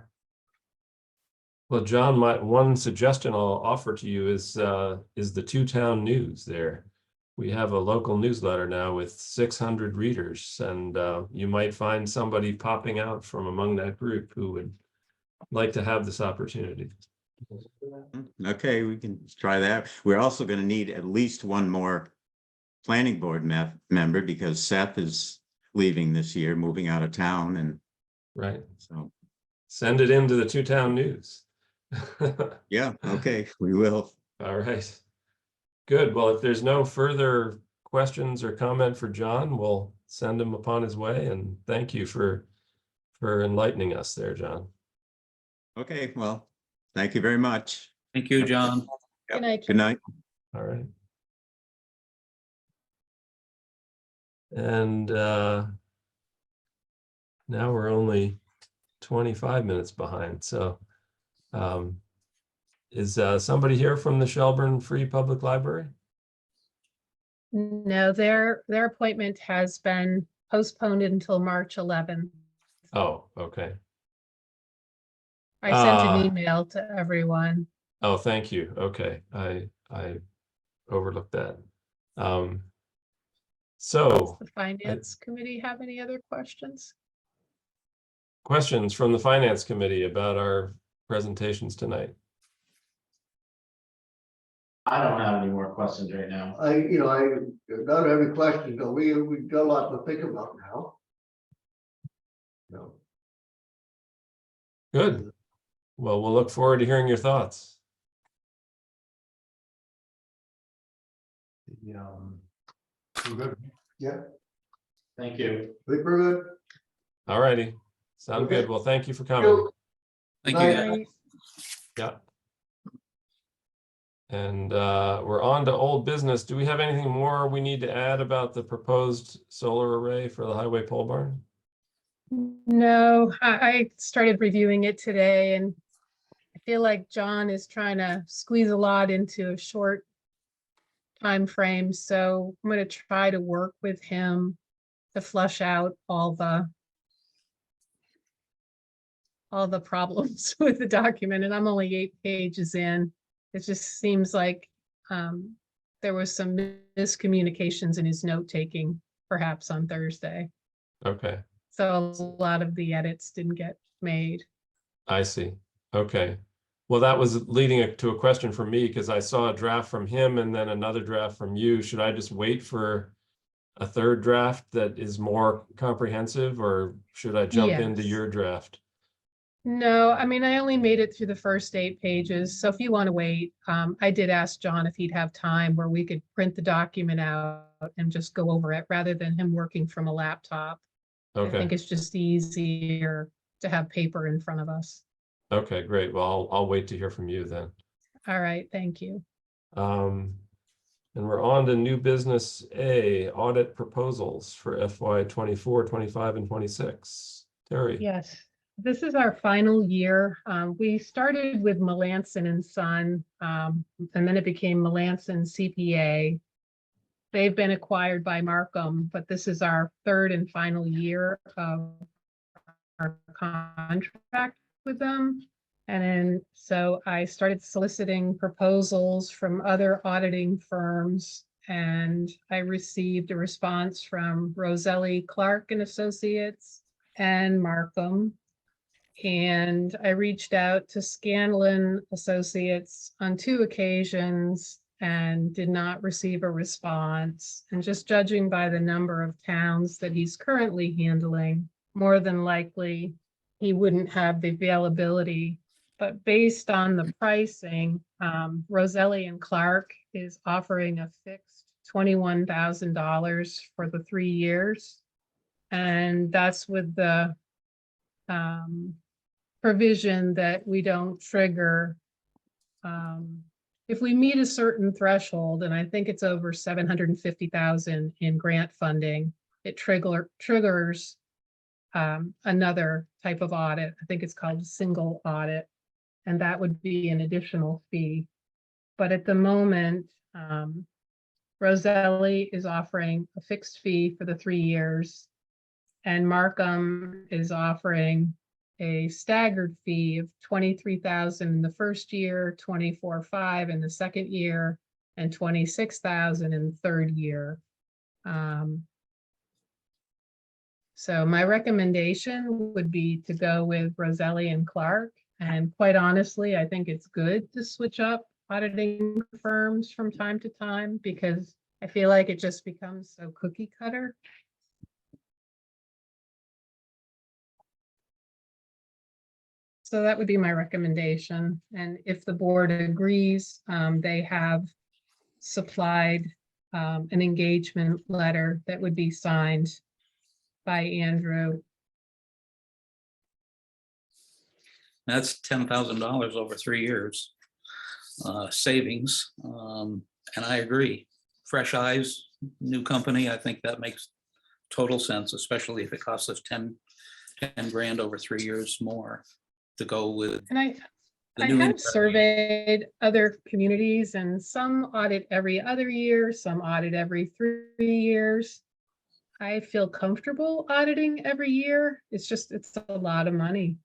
Well, John, one suggestion I'll offer to you is the Two-Town News there. We have a local newsletter now with 600 readers, and you might find somebody popping out from among that group who would like to have this opportunity. Okay, we can try that. We're also going to need at least one more planning board member because Seth is leaving this year, moving out of town, and Right. so Send it into the Two-Town News. yeah, okay, we will. All right. Good. Well, if there's no further questions or comment for John, we'll send him upon his way. And thank you for enlightening us there, John. Okay, well, thank you very much. Thank you, John. Good night. Good night. All right. And now we're only 25 minutes behind. So is somebody here from the Shelburne Free Public Library? No, their appointment has been postponed until March 11th. Oh, okay. I sent Ah. an email to everyone. Oh, thank you. Okay, I overlooked that. So Does the Finance Committee have any other questions? questions from the Finance Committee about our presentations tonight? I don't have any more questions right now. I don't have any questions, but we got a lot to think about now. No. Good. Well, we'll look forward to hearing your thoughts. We're good. Yeah, Thank you. I think we're good. All righty. Sound Okay. good. Well, thank you for coming. Thank you, Night. guys. Yeah. And we're on to old business. Do we have anything more we need to add about the proposed solar array for the highway pole barn? No, I started reviewing it today and I feel like John is trying to squeeze a lot into a short time frame. So I'm going to try to work with him to flush out all the problems with the document. And I'm only 8 pages in. It just seems like there was some miscommunications in his note taking, perhaps on Thursday. Okay, So a lot of the edits didn't get made. I see. Okay. Well, that was leading to a question from me because I saw a draft from him and then another draft from you. Should I just wait for a third draft that is more comprehensive, or should I jump into Yes. your draft? No, I mean, I only made it through the first 8 pages. So if you want to wait, I did ask John if he'd have time where we could print the document out and just go over it rather than him working from a laptop. I think Okay, it's just easier to have paper in front of us. okay, great. Well, I'll wait to hear from you then. All right, thank you. And we're on to new business A, audit proposals for FY 24, 25, and 26. Terry? Yes, this is our final year. We started with Melanson and Son, and then it became Melanson CPA. They've been acquired by Markham, but this is our third and final year of our contract with them. And then, so I started soliciting proposals from other auditing firms, and I received a response from Roselli, Clark and Associates and Markham. And I reached out to Scanlon Associates on 2 occasions and did not receive a response. And just judging by the number of towns that he's currently handling, more than likely he wouldn't have the availability. But based on the pricing, Roselli and Clark is offering a fixed $21,000 for the 3 years. And that's with the provision that we don't trigger. If we meet a certain threshold, and I think it's over 750,000 in grant funding, it triggers another type of audit. I think it's called a single audit, and that would be an additional fee. But at the moment, Roselli is offering a fixed fee for the 3 years, and Markham is offering a staggered fee of 23,000 in the first year, 24,500 in the second year, and 26,000 in the third year. So my recommendation would be to go with Roselli and Clark. And quite honestly, I think it's good to switch up auditing firms from time to time because I feel like it just becomes so cookie cutter. So that would be my recommendation. And if the board agrees, they have supplied an engagement letter that would be signed by Andrew. That's $10,000 over 3 years savings. And I agree. Fresh eyes, new company, I think that makes total sense, especially if it costs us 10 grand over 3 years more to go with. And I the new have surveyed other communities and some audit every other year, some audit every 3 years. I feel comfortable auditing every year. It's a lot of money.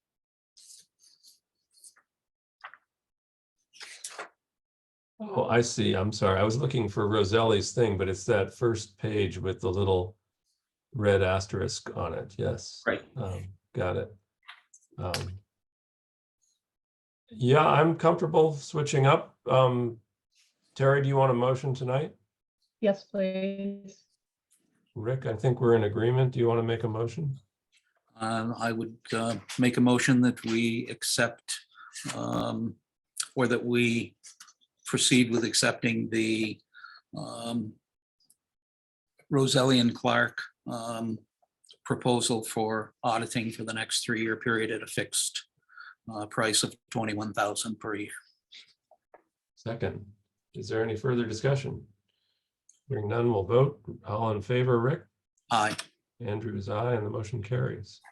Oh, I see. I'm sorry. I was looking for Roselli's thing, but it's that first page with the little red asterisk on it. Yes. Right. Got it. Yeah, I'm comfortable switching up. Terry, do you want a motion tonight? Yes, please. Rick, I think we're in agreement. Do you want to make a motion? I would make a motion that we accept or that we proceed with accepting the Roselli and Clark proposal for auditing for the next 3-year period at a fixed price of $21,000 per year. Second. Is there any further discussion? Hearing none, we'll vote. All in favor, Rick? Aye. Andrew's aye, and the motion carries.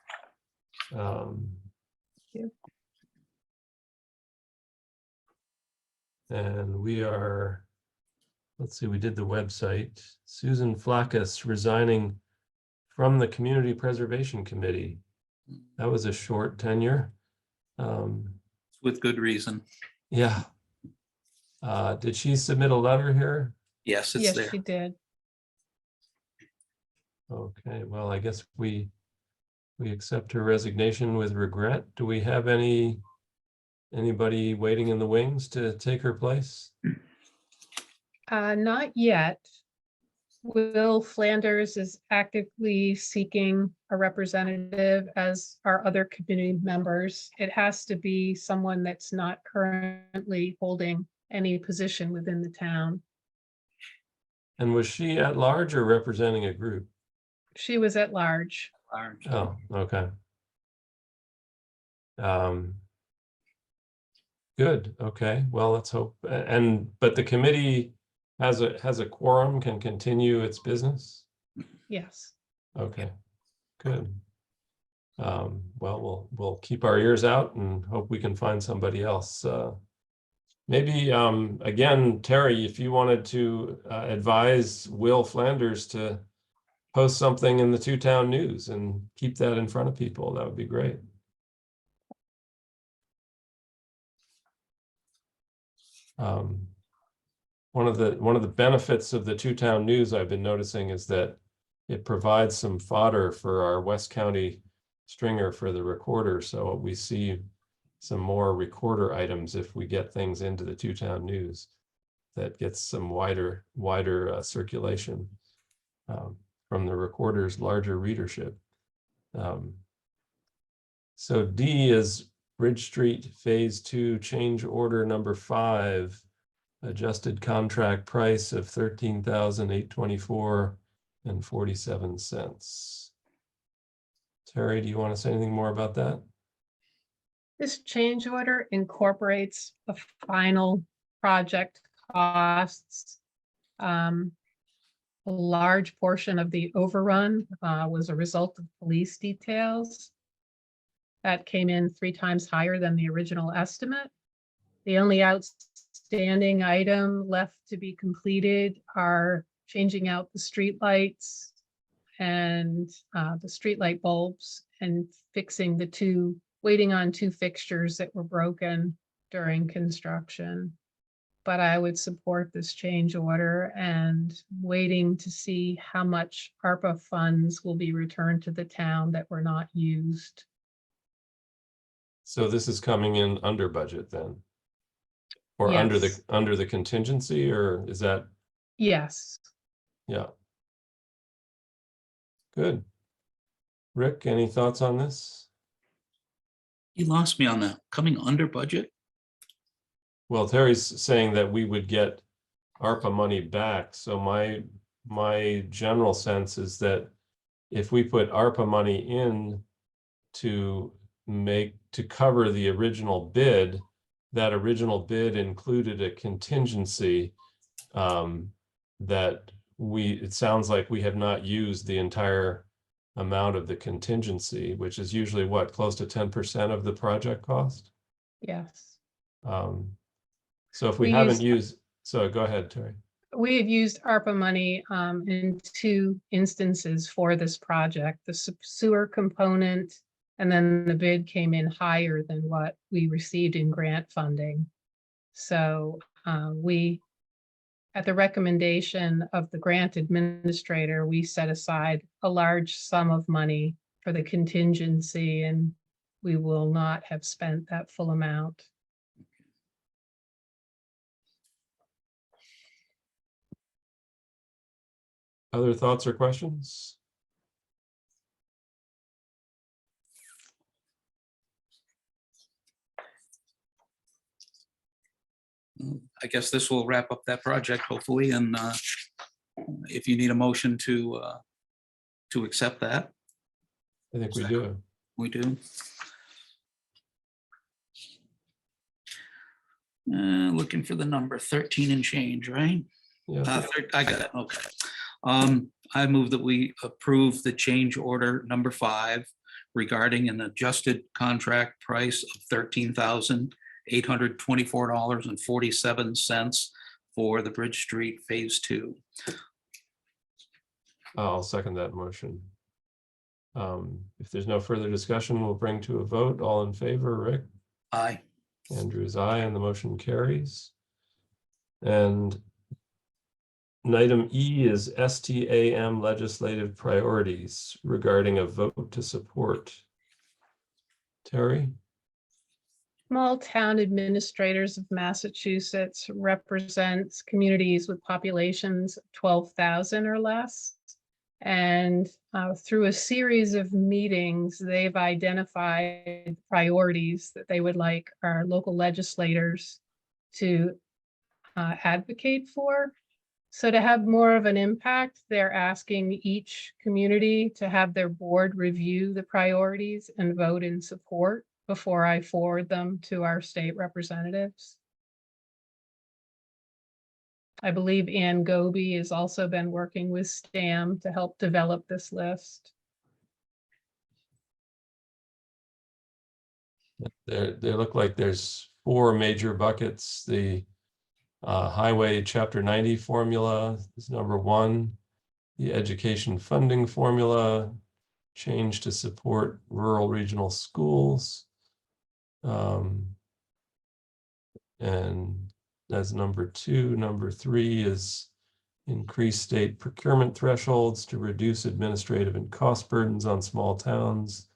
And we are, let's see, we did the website. Susan Flackus resigning from the Community Preservation Committee. That was a short tenure. With good reason. Yeah. Did she submit a letter here? Yes, it's Yes, there. she did. Okay, well, I guess we accept her resignation with regret. Do we have anybody waiting in the wings to take her place? Not yet. Will Flanders is actively seeking a representative, as are other community members. It has to be someone that's not currently holding any position within the town. And was she at large or representing a group? She was at large. Oh, okay. Good, okay, well, let's hope, but the committee has a quorum, can continue its business? Yes. Okay, good. Well, we'll keep our ears out and hope we can find somebody else. Maybe, again, Terry, if you wanted to advise Will Flanders to post something in the Two-Town News and keep that in front of people, that would be great. One of the benefits of the Two-Town News I've been noticing is that it provides some fodder for our West County stringer for the recorder. So we see some more recorder items if we get things into the Two-Town News that gets some wider circulation from the recorder's larger readership. So D is Bridge Street Phase 2 change order number 5, adjusted contract price of $13,824.47. Terry, do you want to say anything more about that? This change order incorporates the final project costs. A large portion of the overrun was a result of police details. That came in 3 times higher than the original estimate. The only outstanding item left to be completed are changing out the streetlights and the streetlight bulbs and fixing the 2 waiting on 2 fixtures that were broken during construction. But I would support this change order and waiting to see how much ARPA funds will be returned to the town that were not used. So this is coming in under budget then? Or under Yes. the contingency, or is that, Yes. yeah. Good. Rick, any thoughts on this? You lost me on that. Coming under budget? Well, Terry's saying that we would get ARPA money back, so my general sense is that if we put ARPA money in to cover the original bid, that original bid included a contingency that it sounds like we have not used the entire amount of the contingency, which is usually what, close to 10% of the project cost? Yes. So if we haven't used, so go ahead, Terry. We have used ARPA money in 2 instances for this project, the sewer component, and then the bid came in higher than what we received in grant funding. So we, at the recommendation of the grant administrator, we set aside a large sum of money for the contingency, and we will not have spent that full amount. Other thoughts or questions? I guess this will wrap up that project hopefully, and if you need a motion to accept that, I think we do. we do. Looking for the number 13 and change, right? Yeah, I got it, okay. I move that we approve the change order number 5 regarding an adjusted contract price of $13,824.47 for the Bridge Street Phase 2. I'll second that motion. If there's no further discussion, we'll bring to a vote. All in favor, Rick? Aye. Andrew's aye, and the motion carries. And item E is STAM legislative priorities regarding a vote to support. Terry? Small town administrators of Massachusetts represents communities with populations of 12,000 or less. And through a series of meetings, they've identified priorities that they would like our local legislators to advocate for. So to have more of an impact, they're asking each community to have their board review the priorities and vote in support before I forward them to our state representatives. I believe Ann Goby has also been working with STAM to help develop this list. They look like there's 4 major buckets. The Highway Chapter 90 formula is number 1. The education funding formula, change to support rural regional schools. And that's number 2. Number 3 is increase state procurement thresholds to reduce administrative and cost burdens on small towns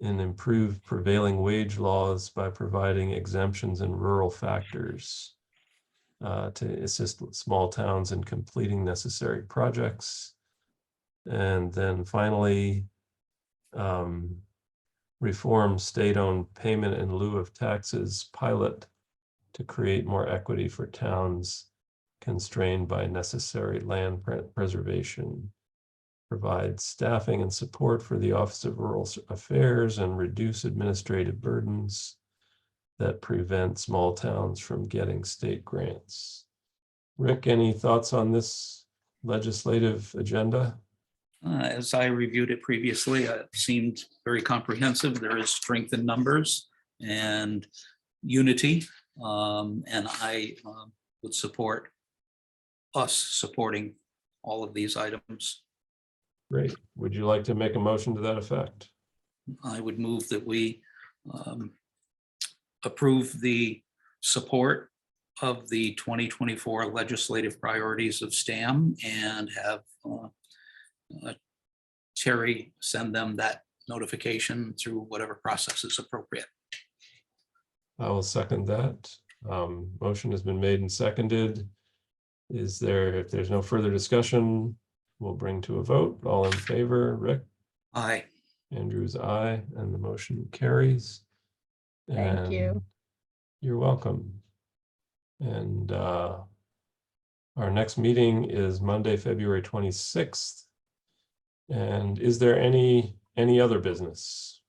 and improve prevailing wage laws by providing exemptions in rural factors to assist small towns in completing necessary projects. And then finally, reform state-owned payment in lieu of taxes pilot to create more equity for towns constrained by necessary land preservation, provide staffing and support for the Office of Rural Affairs, and reduce administrative burdens that prevent small towns from getting state grants. Rick, any thoughts on this legislative agenda? As I reviewed it previously, it seemed very comprehensive. There is strength in numbers and unity. And I would support us supporting all of these items. Great. Would you like to make a motion to that effect? I would move that we approve the support of the 2024 legislative priorities of STAM and have Terry send them that notification through whatever process is appropriate. I will second that. Motion has been made and seconded. If there's no further discussion, we'll bring to a vote. All in favor, Rick? Aye. Andrew's aye, and the motion carries. Thank you. And you're welcome. And our next meeting is Monday, February 26th. And is there any other business?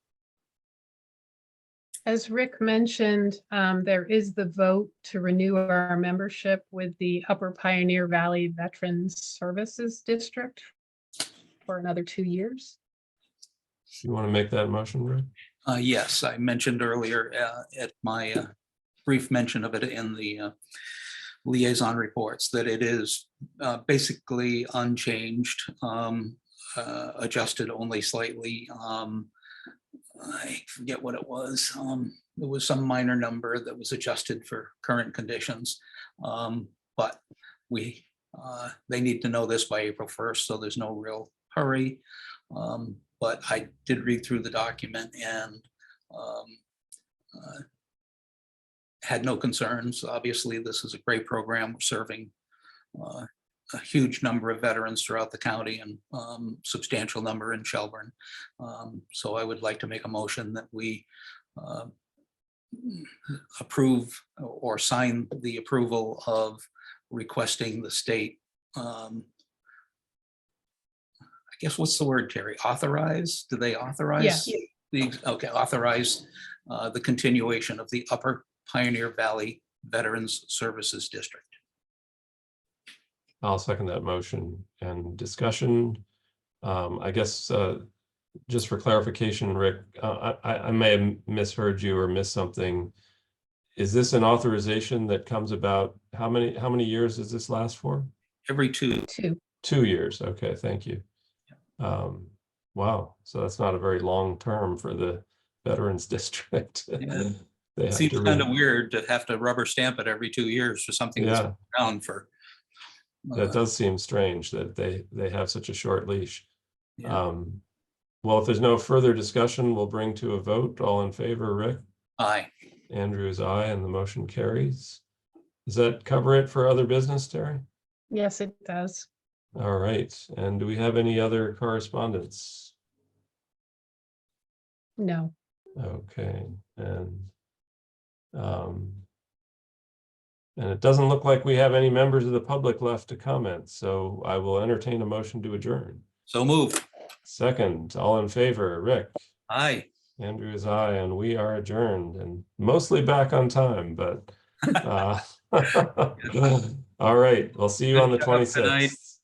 As Rick mentioned, there is the vote to renew our membership with the Upper Pioneer Valley Veterans Services District for another 2 years. You want to make that motion, Rick? Yes, I mentioned earlier at my brief mention of it in the liaison reports that it is basically unchanged, adjusted only slightly. I forget what it was. It was some minor number that was adjusted for current conditions. But they need to know this by April 1st, so there's no real hurry. But I did read through the document and had no concerns. Obviously, this is a great program. We're serving a huge number of veterans throughout the county and substantial number in Shelburne. So I would like to make a motion that we approve or sign the approval of requesting the state. I guess, what's the word, Terry? Authorize? Do they authorize? Yeah. Okay, authorize the continuation of the Upper Pioneer Valley Veterans Services District. I'll second that motion and discussion. I guess just for clarification, Rick, I may have misheard you or missed something. Is this an authorization that comes about, how many years does this last for? Every 2. 2 years. Okay, thank you. Wow, so that's not a very long term for the Veterans District. Yeah. They It have seems to kind of weird to have to rubber stamp it every 2 years for something that's Yeah. been around for. That does seem strange that they have such a short leash. Yeah. Well, if there's no further discussion, we'll bring to a vote. All in favor, Rick? Aye. Andrew's aye, and the motion carries. Does that cover it for other business, Terry? Yes, it does. All right, and do we have any other correspondence? No. Okay, and it doesn't look like we have any members of the public left to comment, so I will entertain a motion to adjourn. So moved. Second, all in favor, Rick? Aye. Andrew is aye, and we are adjourned and mostly back on time, but all right, we'll see you on the Good job. Good night. 26th.